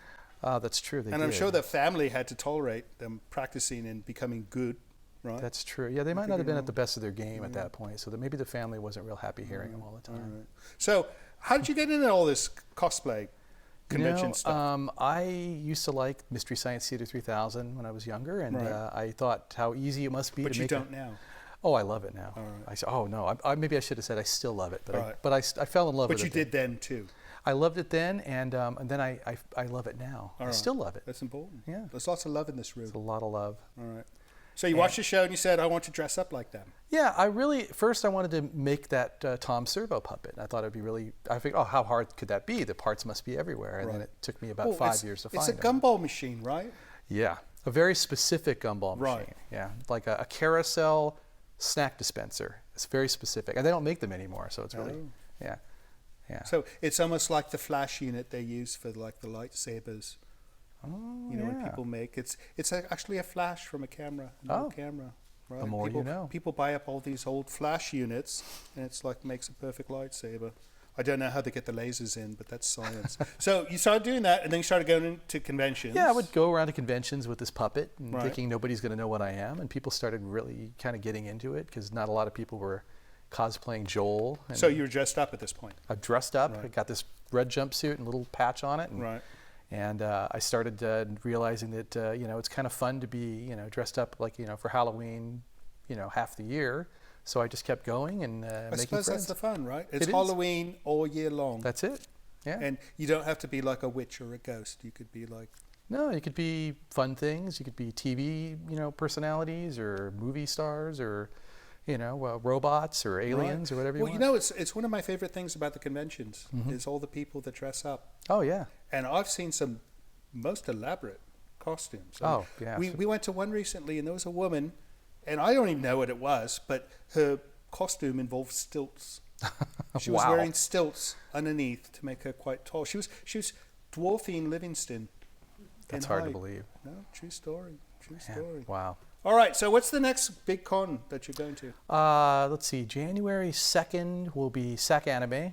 That's true. They and did. I'm sure their family had to tolerate them practicing and becoming good, right? That's true. Yeah, they might not have been at the best of their game at that point, so that maybe the family wasn't real happy hearing them all the time. Right. So, how did you get into all this cosplay convention stuff? I used to like Mystery Science Theater 3000 when I was younger, and I thought how easy it must be to make. But you don't now. Oh, I love it now. Maybe I should have said I still love it, but I fell in love with it. But you did then too. I loved it then, and then I love it now. I still love it. That's important. Yeah. There's lots of love in this room. There's a lot of love. All right. So you watched the show and you said, I want to dress up like them. Yeah, first I wanted to make that Tom Servo puppet. I thought it'd be I figured, how hard could that be? The parts must be everywhere. And then it took me about 5 years to find them. It's a gumball machine, right? Yeah, a very specific gumball machine. Right. Yeah, like a carousel snack dispenser. It's very specific. And they don't make them anymore, so it's really, yeah. Yeah. So it's almost like the flash unit they use for like the lightsabers. Oh, you know, when people make it's actually a flash from a camera, camera. Right? The more you know. People buy up all these old flash units, and it's like makes a perfect lightsaber. I don't know how they get the lasers in, but that's science. So you started doing that, and then you started going into conventions. Yeah, I would go around to conventions with this puppet, and Right. thinking nobody's going to know what I am, and people started really kind of getting into it because not a lot of people were cosplaying Joel. And So you were dressed up at this point. I dressed up. Right. I got this red jumpsuit and a little patch on it. And, Right. And I started realizing that you know, it's kind of fun to be, you know, dressed up like, you know, for Halloween, you know, half the year. So I just kept going and I making suppose friends. that's the fun, right? It's It is. Halloween all year long. That's it. Yeah. And you don't have to be like a witch or a ghost. You could be like... No, you could be fun things. You could be TV, you know, personalities or movie stars or, you know, robots or aliens or whatever you want. Well, you know, it's one of my favorite things about the conventions is all the people that dress up. Oh, yeah. And I've seen some most elaborate costumes. Oh, yeah. We went to one recently, and there was a woman, and I don't even know what it was, but her costume involved stilts. She was Wow. wearing stilts underneath to make her quite tall. She was dwarfing Livingston. That's in hard to height. believe. No, true story. True Yeah. story. Wow. All right, so what's the next big con that you're going to? Let's see. January 2nd will be SAC Anime in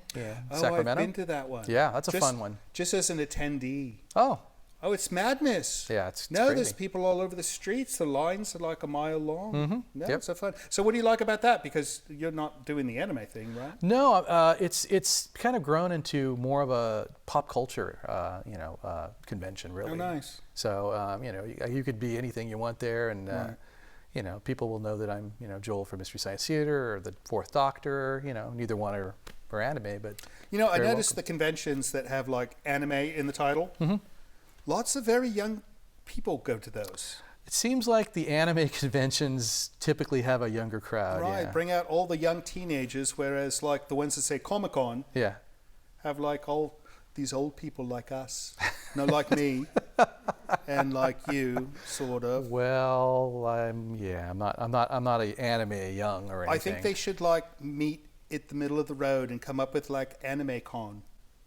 Sacramento. I've been to that one. Yeah, that's a fun one. Just as an attendee. Oh, it's madness. yeah, it's No, crazy. there's people all over the streets. The lines are like a mile long. Mhm. No, Yep. it's so fun. So what do you like about that? Because you're not doing the anime thing, right? No, it's kind of grown into more of a pop culture, you know, convention, really. Oh, nice. So, you know, you could be anything you want there, and Right. you know, people will know that I'm, you know, Joel from Mystery Science Theater or the Fourth Doctor. You know, neither one are anime, but You know, I very noticed welcome. the conventions that have like anime in the title. Mhm. Lots of very young people go to those. It seems like the anime conventions typically have a younger crowd. Right, Yeah. bring out all the young teenagers, whereas like the ones that say Comic-Con Yeah. have like all these old people like us, no, like me, and like you, sort of. Well, I'm not an anime young or anything. I think they should like meet at the middle of the road and come up with like Anime Con,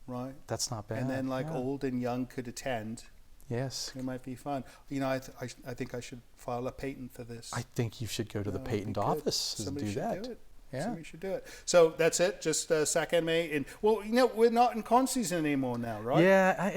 right? That's not bad. And then like yeah. old and young could attend. Yes. It might be fun. You know, I think I should file a patent for this. I think you should go to the That would be patent good. office and Somebody do should that. do it. Yeah. Somebody should do it. So that's it. Just SAC Anime. And well, you know, we're not in con season anymore now, right? Yeah,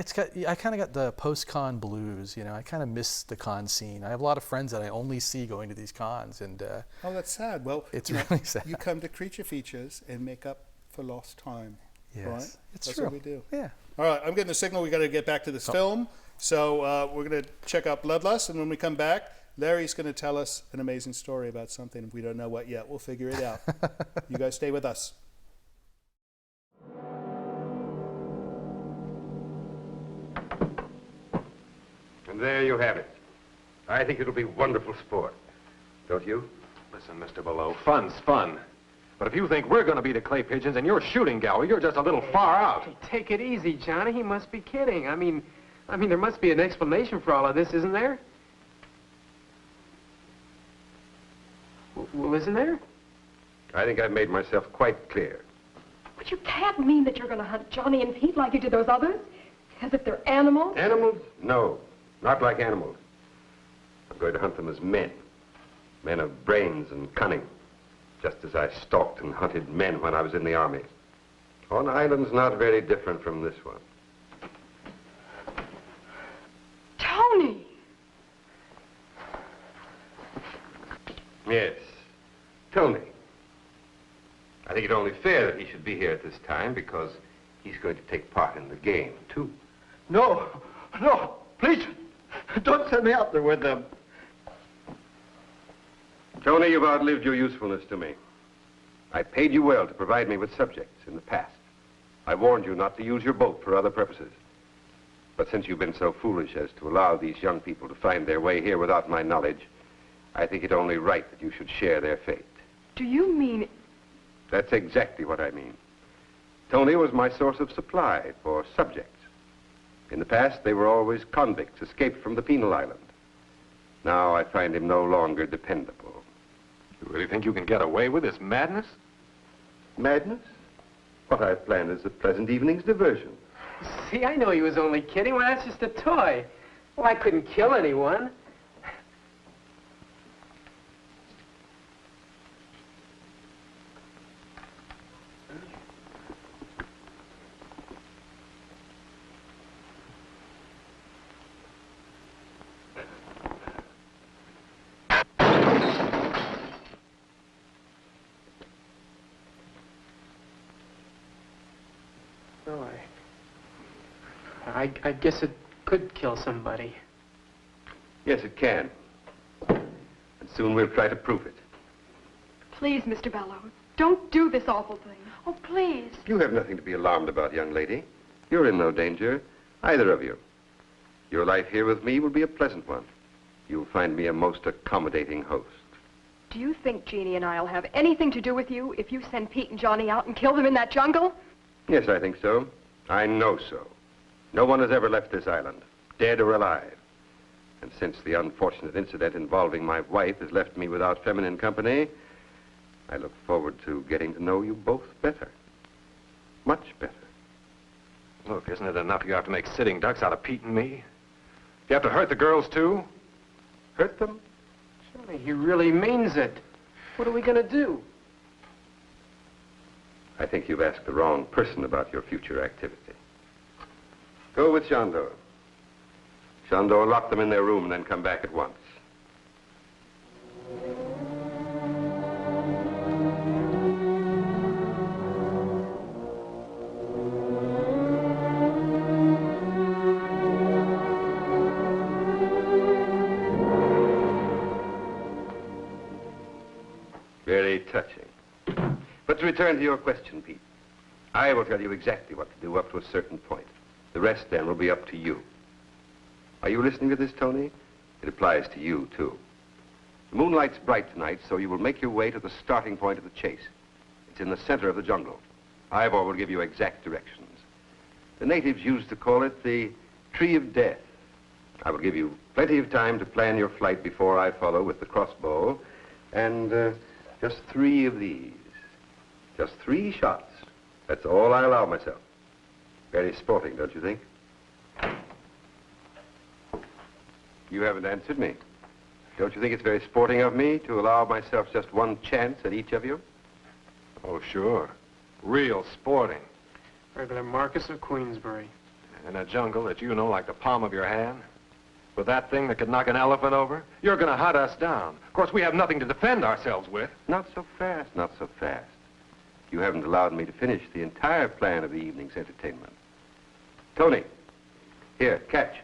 I kind of got the post-con blues. You know, I kind of miss the con scene. I have a lot of friends that I only see going to these cons, and Oh, that's sad. Well, it's you know, really sad. You come to Creature Features and make up for lost time. Yes, right? it's That's true. what we do. Yeah. All right, I'm getting a signal. We got to get back to this film. So we're going to check out Bloodlust, and when we come back, Larry's going to tell us an amazing story about something. We don't know what yet. We'll figure it out. You guys stay with us. And there you have it. I think it'll be wonderful sport. Don't you? Listen, Mr. Below, fun's fun. But if you think we're going to be the clay pigeons and you're shooting gallery, you're just a little far out. Take it easy, Johnny. He must be kidding. I mean, there must be an explanation for all of this, isn't there? Well, isn't there? I think I've made myself quite clear. But you can't mean that you're going to hunt Johnny and Pete like you did those others? As if they're animals? Animals? No, not like animals. I'm going to hunt them as men. Men of brains and cunning. Just as I stalked and hunted men when I was in the army. On islands not very different from this one. Tony! Yes, Tony. I think it only fair that he should be here at this time because he's going to take part in the game, too. No, please, don't send me out there with them. Tony, you've outlived your usefulness to me. I paid you well to provide me with subjects in the past. I warned you not to use your boat for other purposes. But since you've been so foolish as to allow these young people to find their way here without my knowledge, I think it only right that you should share their fate. Do you mean... That's exactly what I mean. Tony was my source of supply for subjects. In the past, they were always convicts escaped from the penal island. Now I find him no longer dependable. You really think you can get away with this madness? Madness? What I planned is a pleasant evening's diversion. See, I know he was only kidding. Well, that's just a toy. Well, I couldn't kill anyone. Oh, I guess it could kill somebody. Yes, it can. And soon we'll try to prove it. Please, Mr. Bellows, don't do this awful thing. Oh, please. You have nothing to be alarmed about, young lady. You're in no danger, either of you. Your life here with me will be a pleasant one. You'll find me a most accommodating host. Do you think Jeannie and I'll have anything to do with you if you send Pete and Johnny out and kill them in that jungle? Yes, I think so. I know so. No one has ever left this island, dead or alive. And since the unfortunate incident involving my wife has left me without feminine company, I look forward to getting to know you both better. Much better. Look, isn't it enough you have to make sitting ducks out of Pete and me? You have to hurt the girls, too? Hurt them? Surely he really means it. What are we going to do? I think you've asked the wrong person about your future activity. Go with Shandor. Shandor, lock them in their room and then come back at once. Very touching. But to return to your question, Pete, I will tell you exactly what to do up to a certain point. The rest, then, will be up to you. Are you listening to this, Tony? It applies to you, too. The moonlight's bright tonight, so you will make your way to the starting point of the chase. It's in the center of the jungle. Ivor will give you exact directions. The natives used to call it the Tree of Death. I will give you plenty of time to plan your flight before I follow with the crossbow, and just 3 of these. Just 3 shots. That's all I allow myself. Very sporting, don't you think? You haven't answered me. Don't you think it's very sporting of me to allow myself just 1 chance at each of you? Oh, sure. Real sporting. Regular Marcus of Queensbury. In a jungle that you know like the palm of your hand? With that thing that could knock an elephant over? You're going to hunt us down. Of course, we have nothing to defend ourselves with. Not so fast, not so fast. You haven't allowed me to finish the entire plan of the evening's entertainment. Tony, here, catch.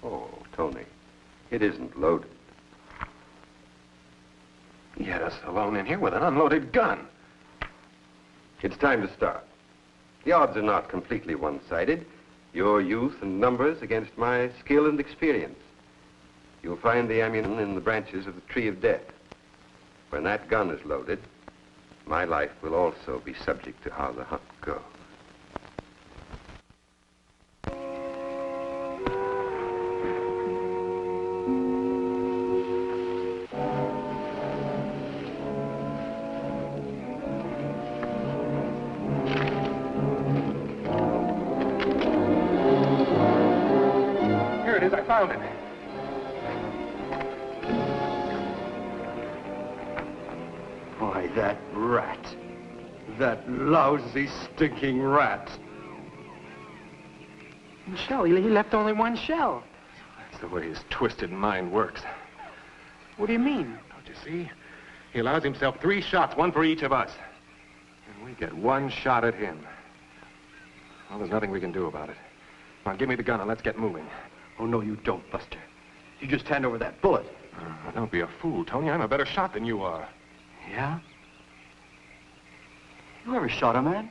Oh, Tony, it isn't loaded. He had us alone in here with an unloaded gun. It's time to start. The odds are not completely one-sided. Your youth and numbers against my skill and experience. You'll find the ammunition in the branches of the Tree of Death. When that gun is loaded, my life will also be subject to how the hunt goes. Here it is, I found it. Why, that rat. That lousy, stinking rat. Shell, he left only 1 shell. That's the way his twisted mind works. What do you mean? Don't you see? He allows himself 3 shots, 1 for each of us. And we get 1 shot at him. Well, there's nothing we can do about it. Now, give me the gun and let's get moving. Oh, no, you don't, Buster. You just hand over that bullet. Don't be a fool, Tony. I'm a better shot than you are. Yeah? You ever shot a man?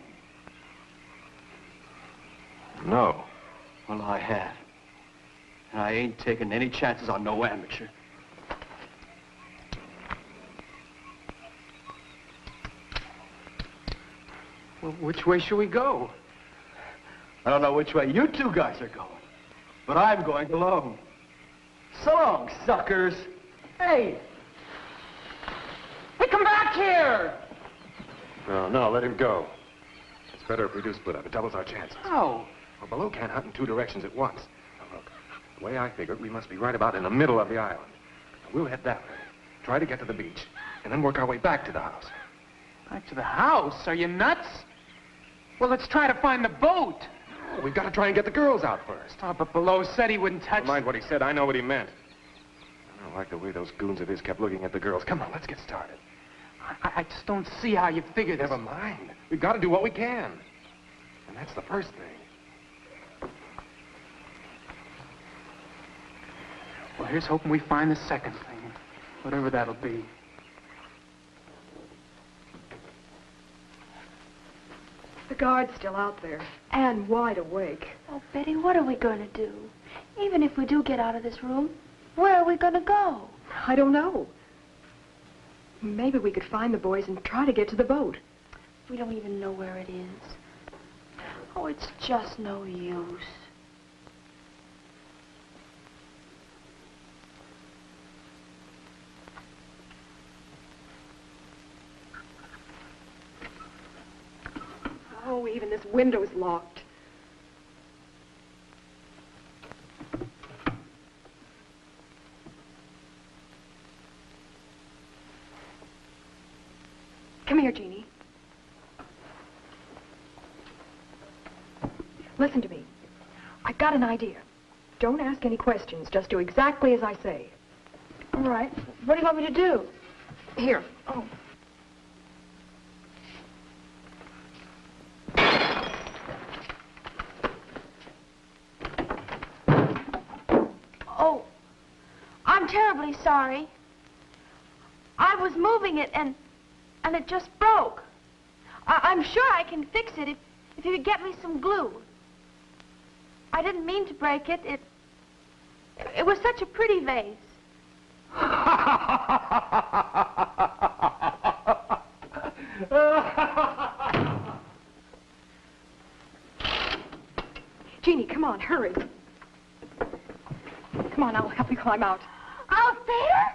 No. Well, I have. And I ain't taking any chances on no amateur. Well, which way should we go? I don't know which way you 2 guys are going, but I'm going alone. So long, suckers. Hey! Hey, come back here! No, let him go. It's better if we do split up. It doubles our chances. How? Well, Baloo can't hunt in two directions at once. Now, look, the way I figure it, we must be right about in the middle of the island. Now, we'll head that way, try to get to the beach, and then work our way back to the house. Back to the house? Are you nuts? Well, let's try to find the boat. Oh, we've got to try and get the girls out first. Oh, but Below said he wouldn't touch... Never mind what he said. I know what he meant. I don't like the way those goons of his kept looking at the girls. Come on, let's get started. I just don't see how you figure this. Never mind. We've got to do what we can. And that's the first thing. Well, here's hoping we find the second thing, whatever that'll be. The guard's still out there, and wide awake. Oh, Betty, what are we going to do? Even if we do get out of this room, where are we going to go? I don't know. Maybe we could find the boys and try to get to the boat. We don't even know where it is. Oh, it's just no use. Oh, even this window's locked. Come here, Jeannie. Listen to me. I've got an idea. Don't ask any questions. Just do exactly as I say. All right. What do you want me to do? Here. Oh. Oh, I'm terribly sorry. I was moving it and it just broke. I'm sure I can fix it if you could get me some glue. I didn't mean to break it. It was such a pretty vase. Jeannie, come on, hurry. Come on, I'll help you climb out. Out there?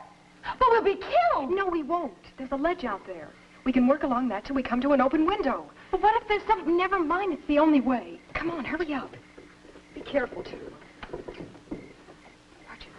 But we'll be killed. No, we won't. There's a ledge out there. We can work along that till we come to an open window. But what if there's something... Never mind, it's the only way. Come on, hurry up. Be careful, too. Watch it.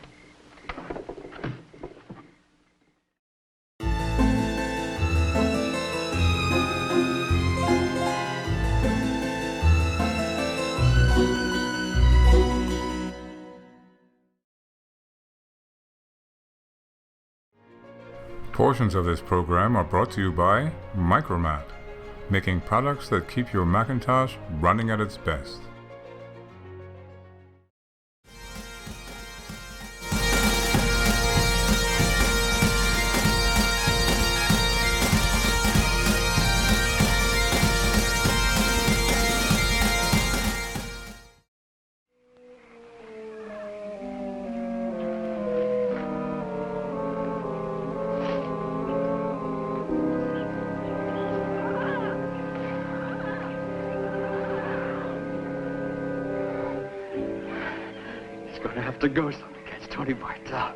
Portions of this program are brought to you by Micromat, making products that keep your Macintosh running at its best. To go so we catch Tony Bartel.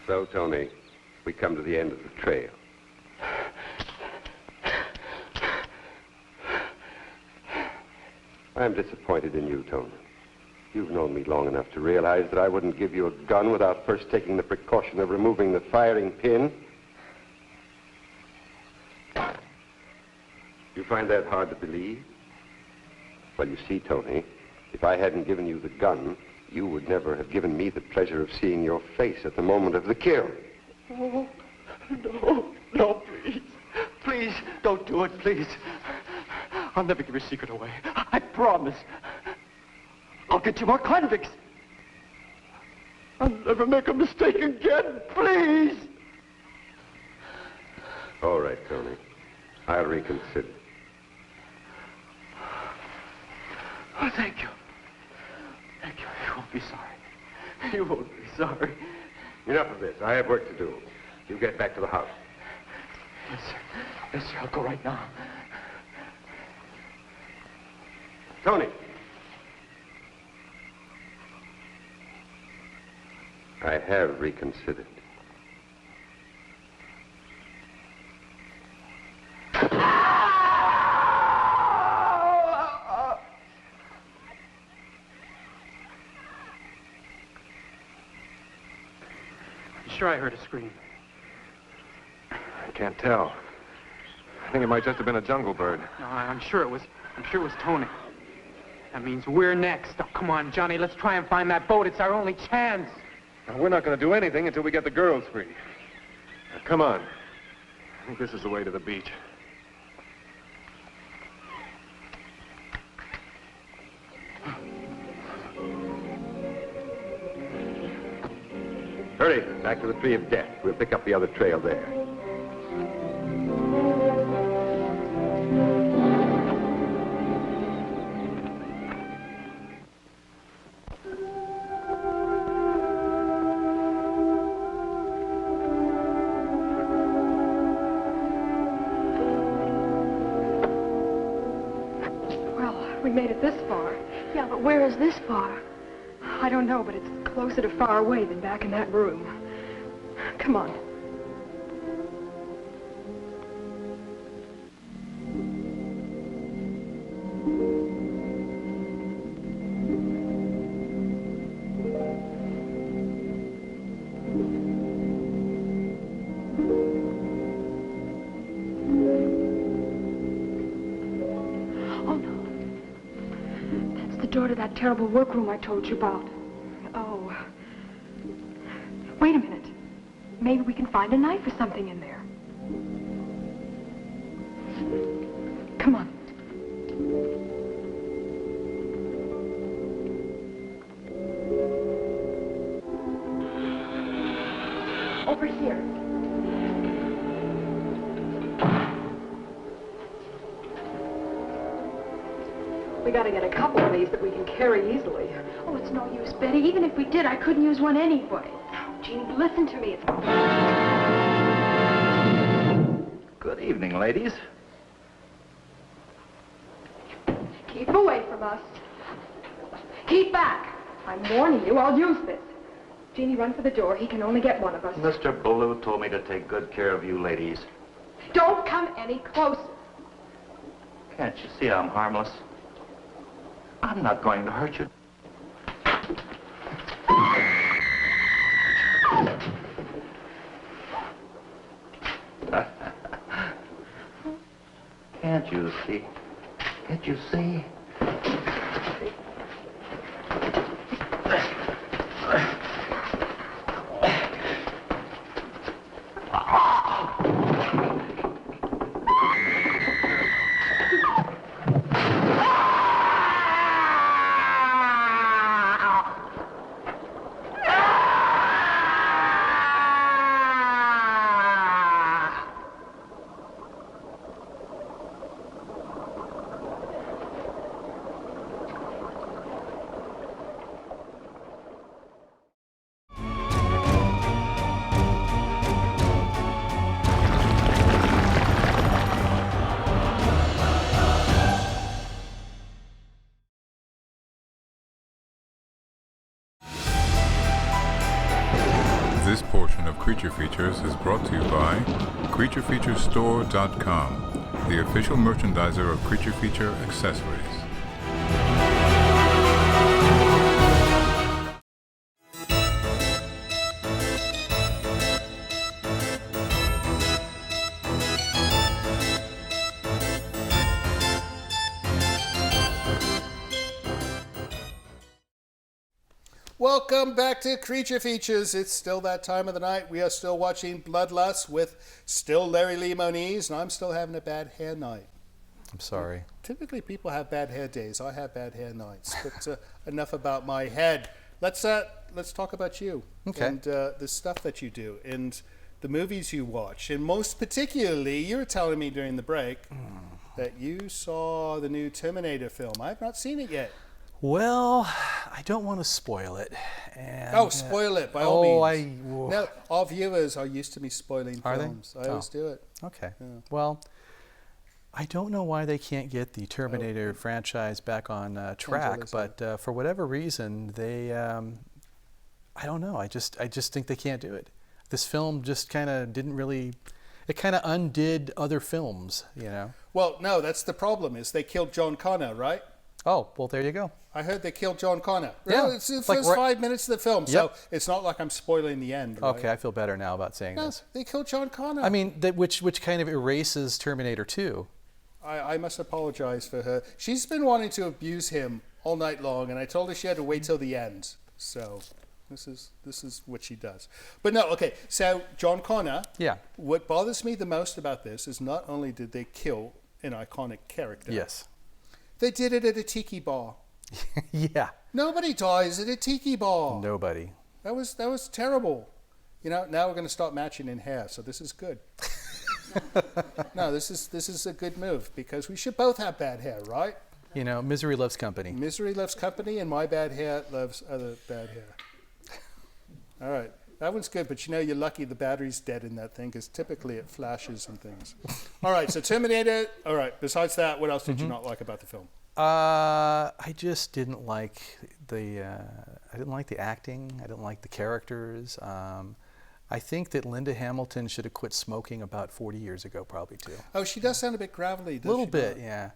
So, Tony, we come to the end of the trail. I'm disappointed in you, Tony. You've known me long enough to realize that I wouldn't give you a gun without first taking the precaution of removing the firing pin. You find that hard to believe? Well, you see, Tony, if I hadn't given you the gun, you would never have given me the pleasure of seeing your face at the moment of the kill. Oh, no, please. Please, don't do it, please. I'll never give your secret away. I promise. I'll get you more convicts. I'll never make a mistake again, please. All right, Tony. I'll reconsider. Oh, thank you. Thank you. You won't be sorry. You won't be sorry. Enough of this. I have work to do. You get back to the house. Yes, sir. Yes, sir. I'll go right now. Tony. I have reconsidered. Sure, I heard a scream. I can't tell. I think it might just have been a jungle bird. No, I'm sure it was Tony. That means we're next. Oh, come on, Johnny, let's try and find that boat. It's our only chance. Now, we're not going to do anything until we get the girls free. Now, come on. I think this is the way to the beach. Hurry, back to the Tree of Death. We'll pick up the other trail there. Well, we made it this far. Yeah, but where is this far? I don't know, but it's closer to far away than back in that room. Come on. Oh, no. That's the door to that terrible workroom I told you about. Oh. Wait a minute. Maybe we can find a knife or something in there. Come on. Over here. We gotta get a couple of these that we can carry easily. Oh, it's no use, Betty. Even if we did, I couldn't use one anyway. Jeannie, listen to me. Good evening, ladies. Keep away from us. Keep back. I'm warning you, I'll use this. Jeannie, run for the door. He can only get one of us. Mr. Ballou told me to take good care of you ladies. Don't come any closer. Can't you see I'm harmless? I'm not going to hurt you. Can't you see? Can't you see? This portion of Creature Features is brought to you by CreatureFeatureStore.com, the official merchandiser of Creature Feature accessories. Welcome back to Creature Features. It's still that time of the night. We are still watching Bloodlust with still Larry Lee Moniz, and I'm still having a bad hair night. I'm sorry. Typically, people have bad hair days. I have bad hair nights. But enough about my head. Let's talk about you and the stuff that you do and the movies you watch. And most particularly, you were telling me during the break that you saw the new Terminator film. I've not seen it yet. Well, I don't want to spoil it. And, spoil it by all means. No, our viewers are used to me spoiling films. I always do it. Okay. Yeah. Well, I don't know why they can't get the Terminator franchise back on track, but for whatever reason, they, I don't know. I just think they can't do it. This film just kind of didn't really. It kind of undid other films, you know. Well, no, that's the problem. Is they killed John Connor, right? Oh, well, there you go. I heard they killed John Connor. Yeah. It's the first 5 minutes of the film, so it's not like I'm spoiling the end. Right? Okay, I feel better now about saying this. They killed John Connor. I mean, which kind of erases Terminator 2. I must apologize for her. She's been wanting to abuse him all night long, and I told her she had to wait till the end. So this is what she does. But no, okay. So John Connor. Yeah. What bothers me the most about this is not only did they kill an iconic character. Yes. They did it at a tiki bar. Yeah. Nobody dies at a tiki bar. Nobody. That was terrible. You know, now we're going to start matching in hair, so this is good. No, this is a good move because we should both have bad hair, right? You know, misery loves company. Misery loves company, and my bad hair loves other bad hair. All right. That one's good, but you know you're lucky the battery's dead in that thing because typically it flashes and things. All right, so Terminator. All right, besides that, what else did you not like about the film? I just didn't like the acting. I didn't like the characters. I think that Linda Hamilton should have quit smoking about 40 years ago, probably too. Oh, she does sound a bit gravelly, doesn't she? A little bit, yeah.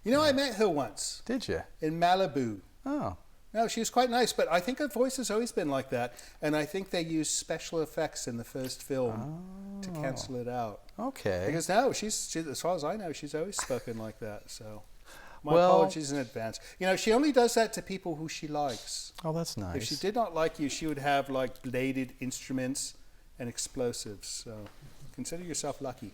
You know, I met her once. Did you? In Malibu. Oh. No, she was quite nice, but I think her voice has always been like that, and I think they used special effects in the first film to cancel it out. Okay. Because no, she's as far as I know, she's always spoken like that. So, my apologies in advance. You know, she only does that to people who she likes. Oh, that's nice. If she did not like you, she would have like bladed instruments and explosives. So, consider yourself lucky.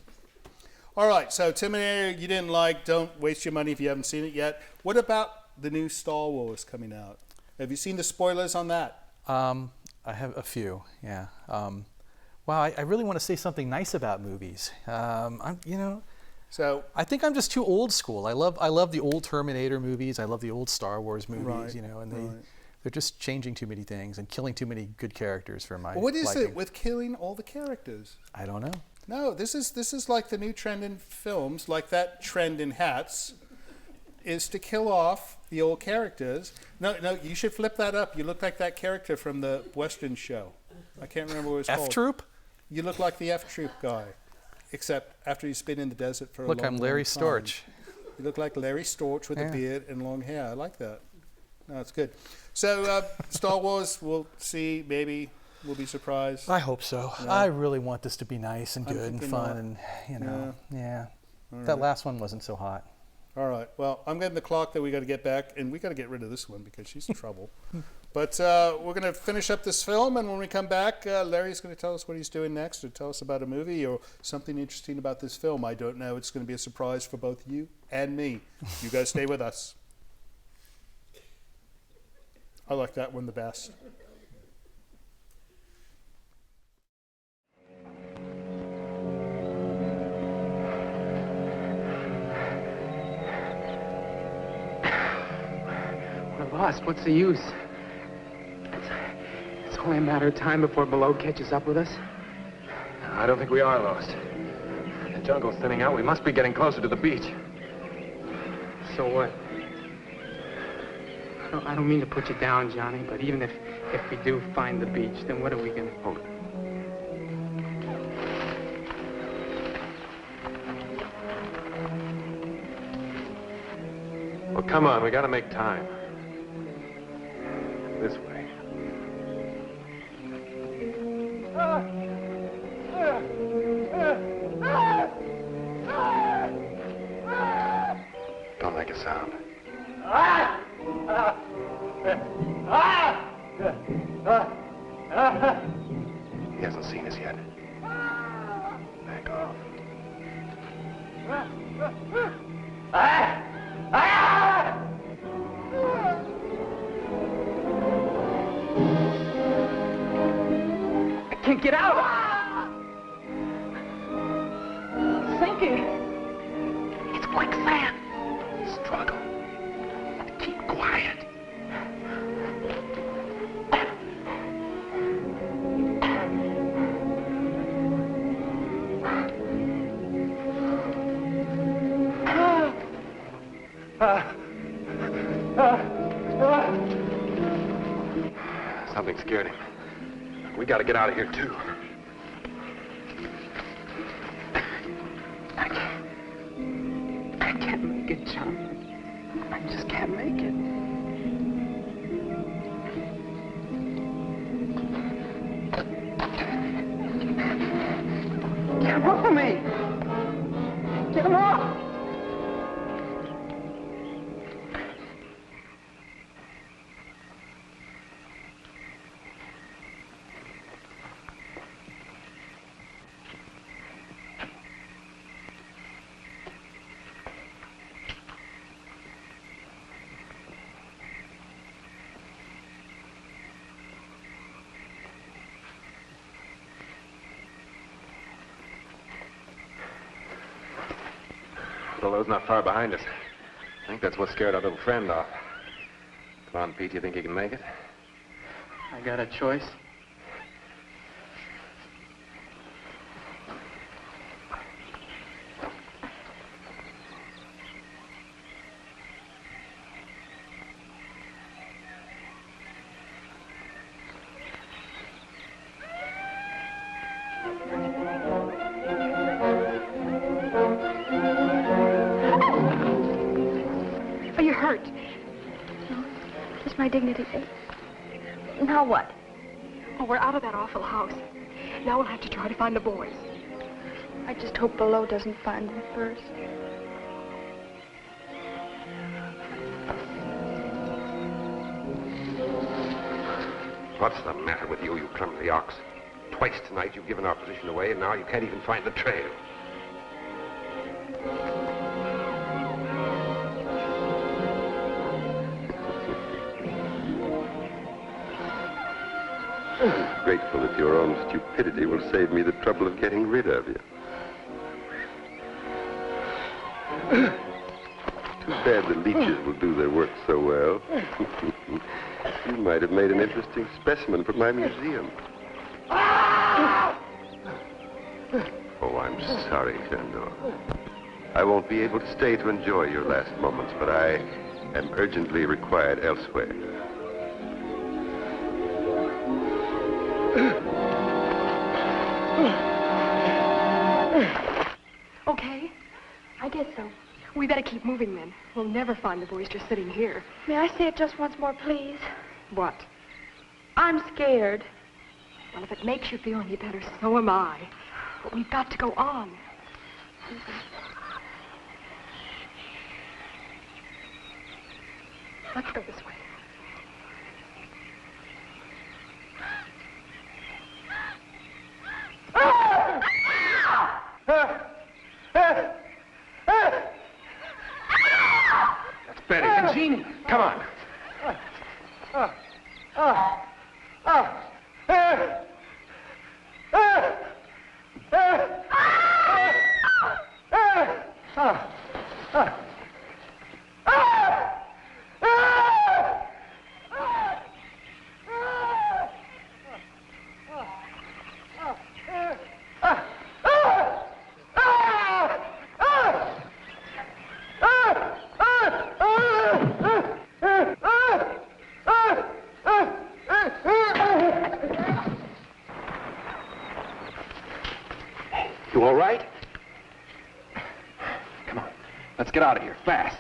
All right, so Terminator, you didn't like. Don't waste your money if you haven't seen it yet. What about the new Star Wars coming out? Have you seen the spoilers on that? I have a few, yeah. Wow, I really want to say something nice about movies. So I think I'm just too old school. I love the old Terminator movies. I love the old Star Wars movies. You know, and they're just changing too many things and killing too many good characters for my. What is liking. it with killing all the characters? I don't know. No, this is like the new trend in films, like that trend in hats, is to kill off the old characters. No, you should flip that up. You look like that character from the Western show. I can't remember what it was called. F-Troop? You look like the F-Troop guy, except after he's been in the desert for a long time. Look, I'm Larry Storch. You look like Larry Storch with a beard and long hair. I like that. No, it's good. So, Star Wars, we'll see, maybe. We'll be surprised. I hope so. No. I really want this to be nice and good and fun and, you know, That last one wasn't so hot. All right. Well, I'm getting the clock that we got to get back, and we got to get rid of this one because she's in trouble. But we're going to finish up this film, and when we come back, Larry's going to tell us what he's doing next, or tell us about a movie or something interesting about this film. I don't know. It's going to be a surprise for both you and me. You guys stay with us. I like that one the best. Lost. What's the use? It's only a matter of time before below catches up with us. I don't think we are lost. The jungle's thinning out. We must be getting closer to the beach. So what? I don't mean to put you down, Johnny, but even if we do find the beach, then what are we gonna... Hold it. Well, come on, we gotta make time. This way. Don't make a sound. He hasn't seen us yet. Back off. I can't get out. Sinking. It's quicksand. Struggle. Keep quiet. Something scared him. We gotta get out of here, too. I can't make it, John. I just can't make it. Get him off of me! Get him off! Billow's not far behind us. I think that's what scared our little friend off. Come on, Pete, you think you can make it? I got a choice. My dignity. Now what? Oh, we're out of that awful house. Now we'll have to try to find the boys. I just hope Below doesn't find them first. What's the matter with you, you clumsy ox? Twice tonight you've given our position away, and now you can't even find the trail. I'm grateful that your own stupidity will save me the trouble of getting rid of you. Too bad the leeches will do their work so well. You might have made an interesting specimen for my museum. Oh, I'm sorry, Shandor. I won't be able to stay to enjoy your last moments, but I am urgently required elsewhere. Okay, I guess so. We better keep moving then. We'll never find the boys just sitting here. May I say it just once more, please? What? I'm scared. Well, if it makes you feel any better, so am I. But we've got to go on. Let's go this way. That's Betty and Jeannie. Come on. You all right? Come on. Let's get out of here, fast.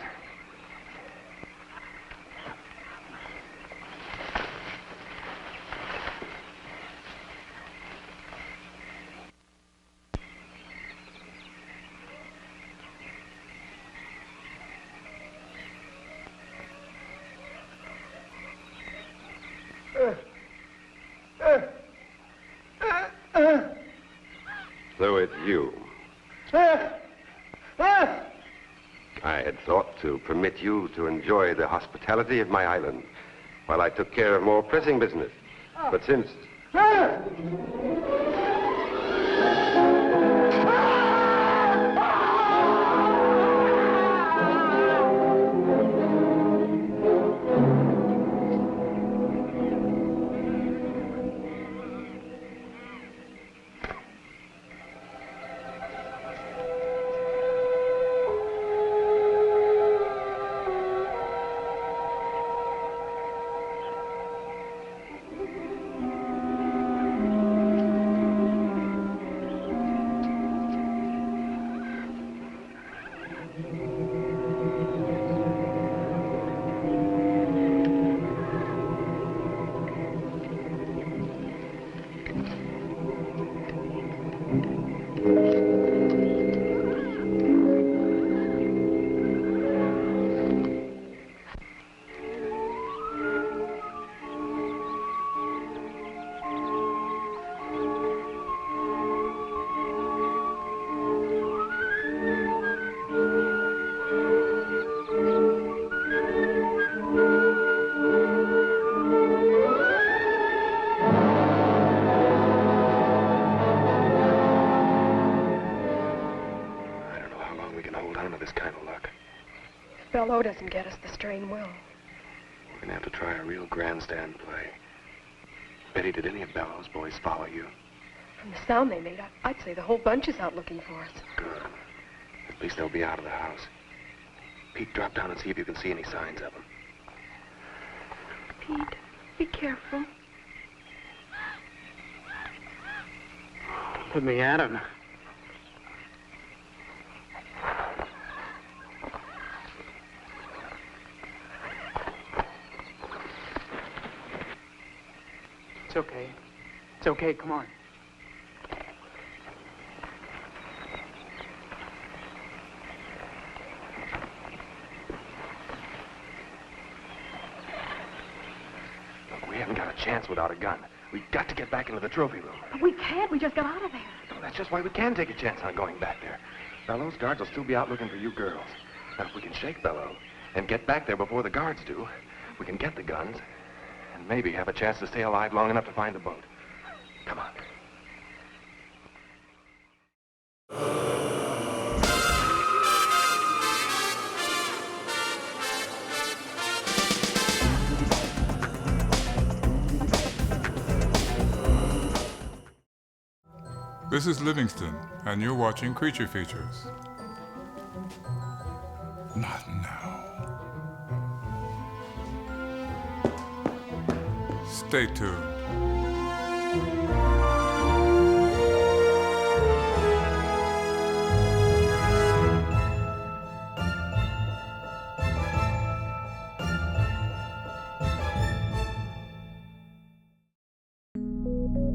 So it's you. I had thought to permit you to enjoy the hospitality of my island while I took care of more pressing business. But since... Bello doesn't get us, the strain will. We're gonna have to try a real grandstand play. Betty, did any of Bello's boys follow you? From the sound they made, I'd say the whole bunch is out looking for us. Good. At least they'll be out of the house. Pete, drop down and see if you can see any signs of them. Pete, be careful. Put me at him. It's okay. It's okay, come on. Look, we haven't got a chance without a gun. We've got to get back into the trophy room. We can't, we just got out of there. No, that's just why we can take a chance on going back there. Bello's guards will still be out looking for you girls. Now, if we can shake Bello and get back there before the guards do, we can get the guns and maybe have a chance to stay alive long enough to find the boat. Come on. This is Livingston, and you're watching Creature Features. Not now. Stay tuned.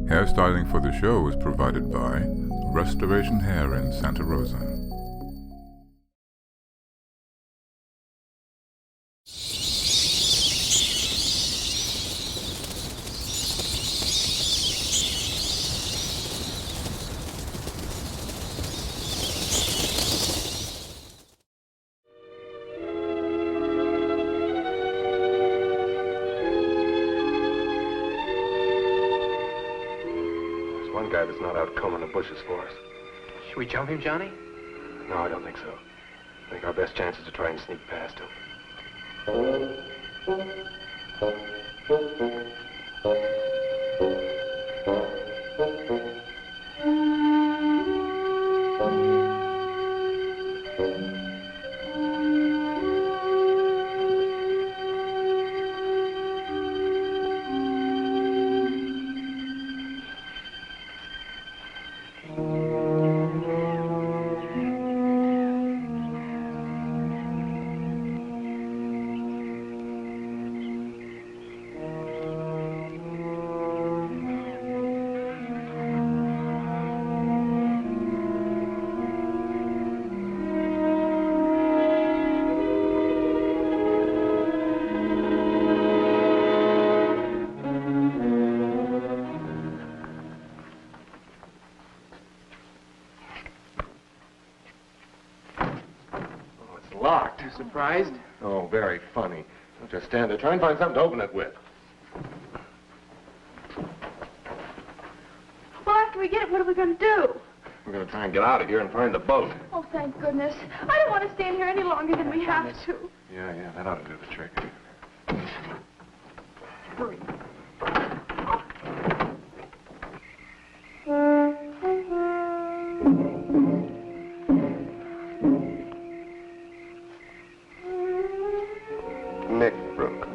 Hairstyling for the show was provided by Restoration Hair in Santa Rosa. One guy that's not out combing the bushes for us. Should we jump him, Johnny? No, I don't think so. I think our best chance is to try and sneak past him. locked. You surprised? Oh, very funny. Don't just stand there. Try and find something to open it with. Well, after we get it, what are we going to do? We're going to try and get out of here and find the boat. Oh, thank goodness. I don't want to stay in here any longer than we have to. Yeah, that ought to do the trick. Hurry. Neckbrook.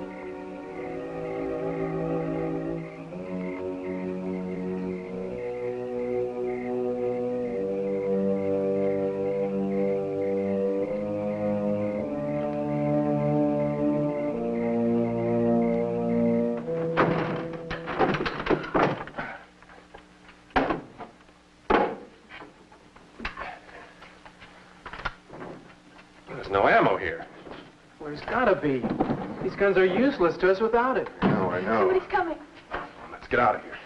There's no ammo here. Well, there's gotta be. These guns are useless to us without it. No, I know. Somebody's coming. Let's get out of here.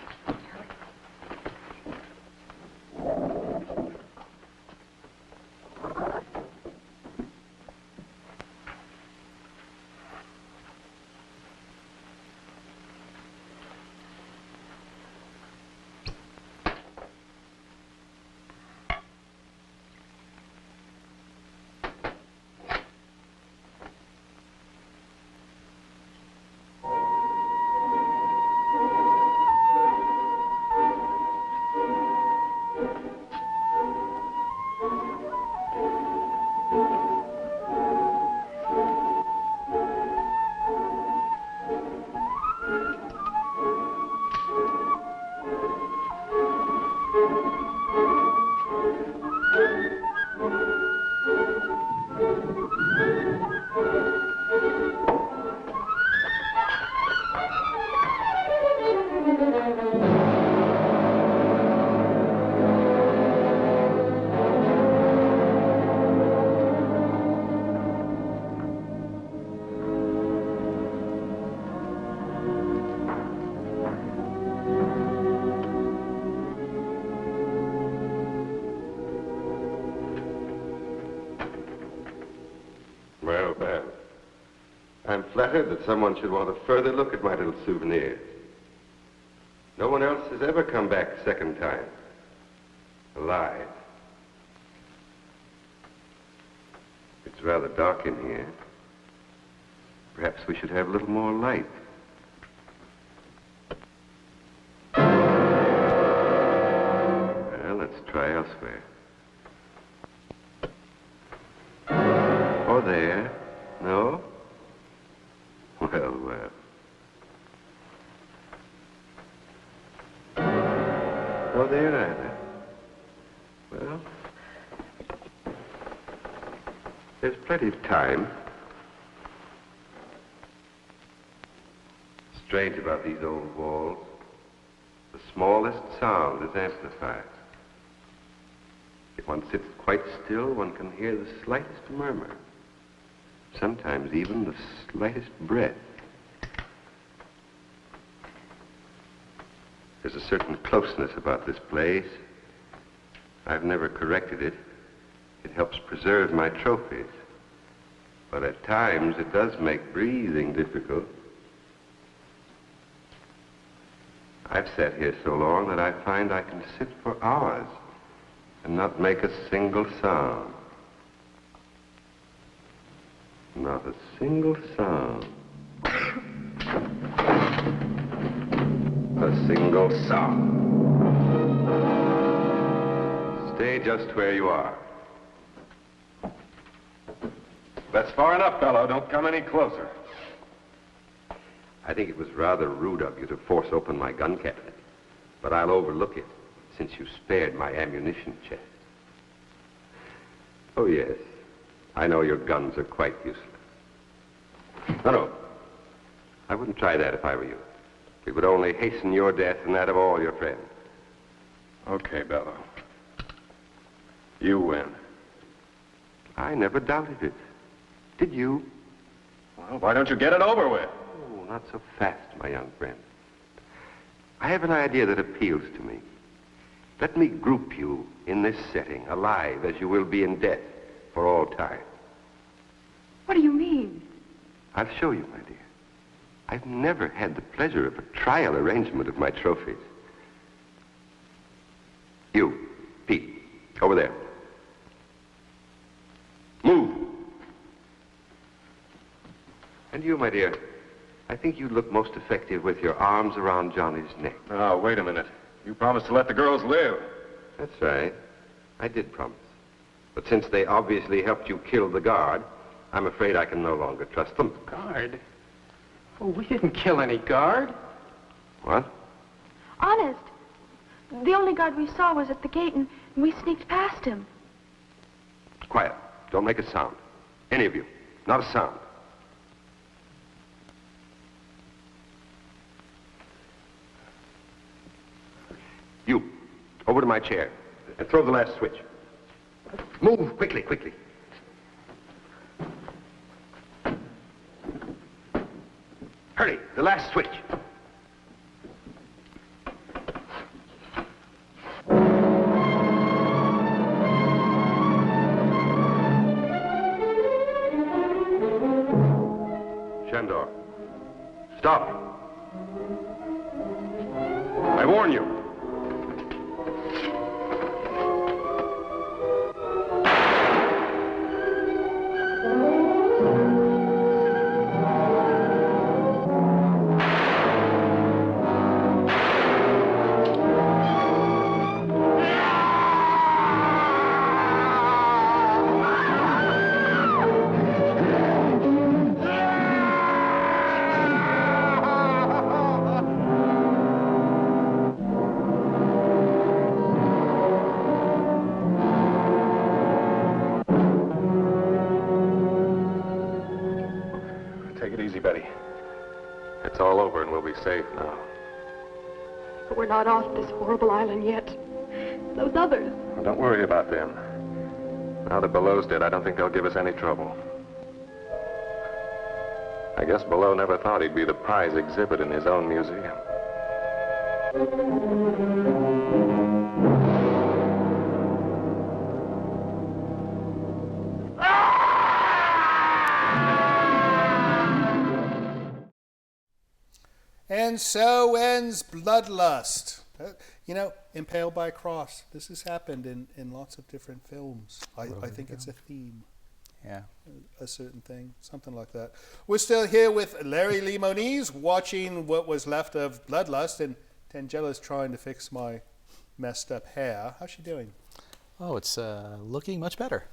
Well, Ben, I'm flattered that someone should want a further look at my little souvenir. No one else has ever come back a second time, alive. It's rather dark in here. Perhaps we should have a little more light. Well, let's try elsewhere. Or there. No? Well. No there either. Well, there's plenty of time. Strange about these old walls. The smallest sound is amplified. If one sits quite still, one can hear the slightest murmur. Sometimes even the slightest breath. There's a certain closeness about this place. I've never corrected it. It helps preserve my trophies. But at times it does make breathing difficult. I've sat here so long that I find I can sit for hours and not make a single sound. Not a single sound. A single sound. Stay just where you are. That's far enough, fellow. Don't come any closer. I think it was rather rude of you to force open my gun cabinet, but I'll overlook it since you spared my ammunition chest. Oh, yes. I know your guns are quite useless. No. I wouldn't try that if I were you. It would only hasten your death and that of all your friends. Okay, Bello. You win. I never doubted it. Did you? Well, why don't you get it over with? Oh, not so fast, my young friend. I have an idea that appeals to me. Let me group you in this setting, alive as you will be in death for all time. What do you mean? I'll show you, my dear. I've never had the pleasure of a trial arrangement of my trophies. You, Pete, over there. Move. And you, my dear, I think you look most effective with your arms around Johnny's neck. Oh, wait a minute. You promised to let the girls live. That's right. I did promise. But since they obviously helped you kill the guard, I'm afraid I can no longer trust them. Guard? Oh, we didn't kill any guard. What? Honest. The only guard we saw was at the gate, and we sneaked past him. Quiet. Don't make a sound. Any of you. Not a sound. You, over to my chair, and throw the last switch. Move, quickly, quickly. Hurry, the last switch. Shandor, stop. I warn you. It's all over and we'll be safe now. But we're not off this horrible island yet. Those others. Well, don't worry about them. Now that Below's dead, I don't think they'll give us any trouble. I guess Below never thought he'd be the prize exhibit in his own museum. And so ends Bloodlust. You know, impaled by a cross. This has happened in lots of different films. I think it's a theme. Yeah. A certain thing, something like that. We're still here with Larry Lee Moniz watching what was left of Bloodlust, and Tangela's trying to fix my messed up hair. How's she doing? Oh, it's looking much better.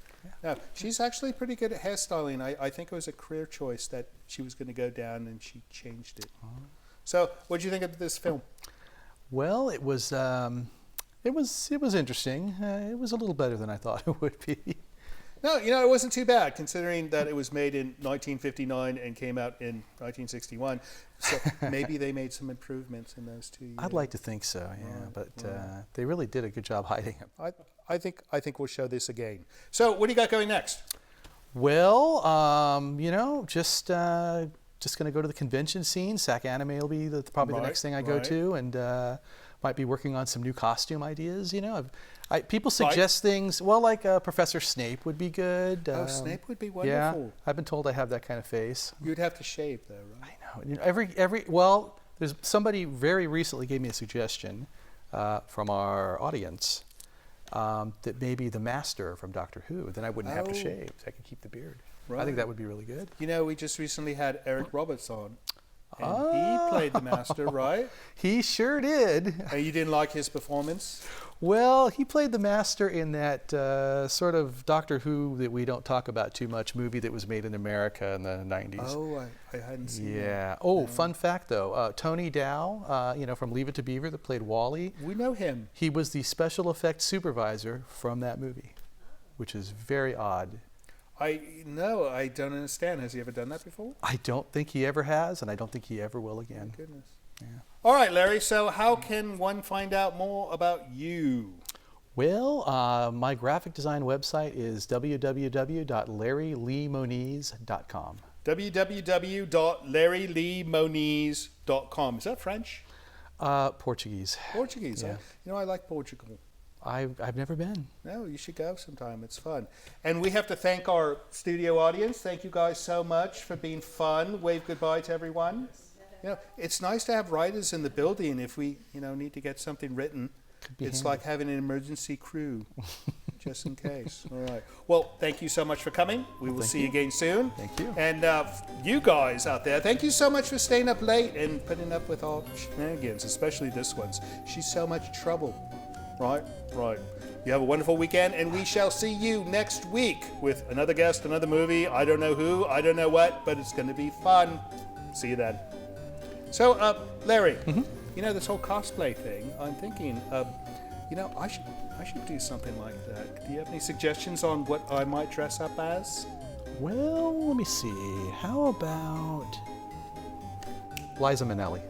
No, she's actually pretty good at hairstyling. I think it was a career choice that she was going to go down, and she changed it. So, what do you think of this film? Well, it was interesting. It was a little better than I thought it would be. No, you know, it wasn't too bad, considering that it was made in 1959 and came out in 1961. So maybe they made some improvements in those 2 years. I'd like to think so, yeah. But they really did a good job hiding it. I think we'll show this again. So what do you got going next? Well, you know, just going to go to the convention scene. SAC Anime will be probably the next thing I go to, and might be working on some new costume ideas. You know, people suggest things. Well, like Professor Snape would be good. Oh, Snape would be wonderful. Yeah, I've been told I have that kind of face. You'd have to shave, though, right? I know. You know, well, there's somebody very recently gave me a suggestion from our audience that maybe the Master from Doctor Who. Then I wouldn't have to shave. So I could keep the beard. Right. I think that would be really good. You know, we just recently had Eric Roberts on, and he played the Master, right? He sure did. And you didn't like his performance? Well, he played the Master in that sort of Doctor Who that we don't talk about too much movie that was made in America in the 90s. Oh, I hadn't seen that. Yeah. Oh, fun fact, though. Tony Dow, you know, from Leave It to Beaver that played Wally. We know him. He was the special effects supervisor from that movie, which is very odd. I don't understand. Has he ever done that before? I don't think he ever has, and I don't think he ever will again. Oh, goodness. Yeah. All right, Larry, so how can one find out more about you? Well, my graphic design website is www.larryleemoniz.com. www.larryleemoniz.com. Is that French? Portuguese. Portuguese. Yeah. You know, I like Portugal. I've never been. No, you should go sometime. It's fun. And we have to thank our studio audience. Thank you guys so much for being fun. Wave goodbye to everyone. You know, it's nice to have writers in the building if we, need to get something written. It's handy. like having an emergency crew, just in case. All right. Well, thank you so much for coming. We will see you again soon. Thank you. And you guys out there, thank you so much for staying up late and putting up with all shenanigans, especially this one's. She's so much trouble. Right. You have a wonderful weekend, and we shall see you next week with another guest, another movie. I don't know who, I don't know what, but it's going to be fun. See you then. So, Larry, this whole cosplay thing, I'm thinking, I should do something like that. Do you have any suggestions on what I might dress up as? Well, let me see. How about Liza Minnelli?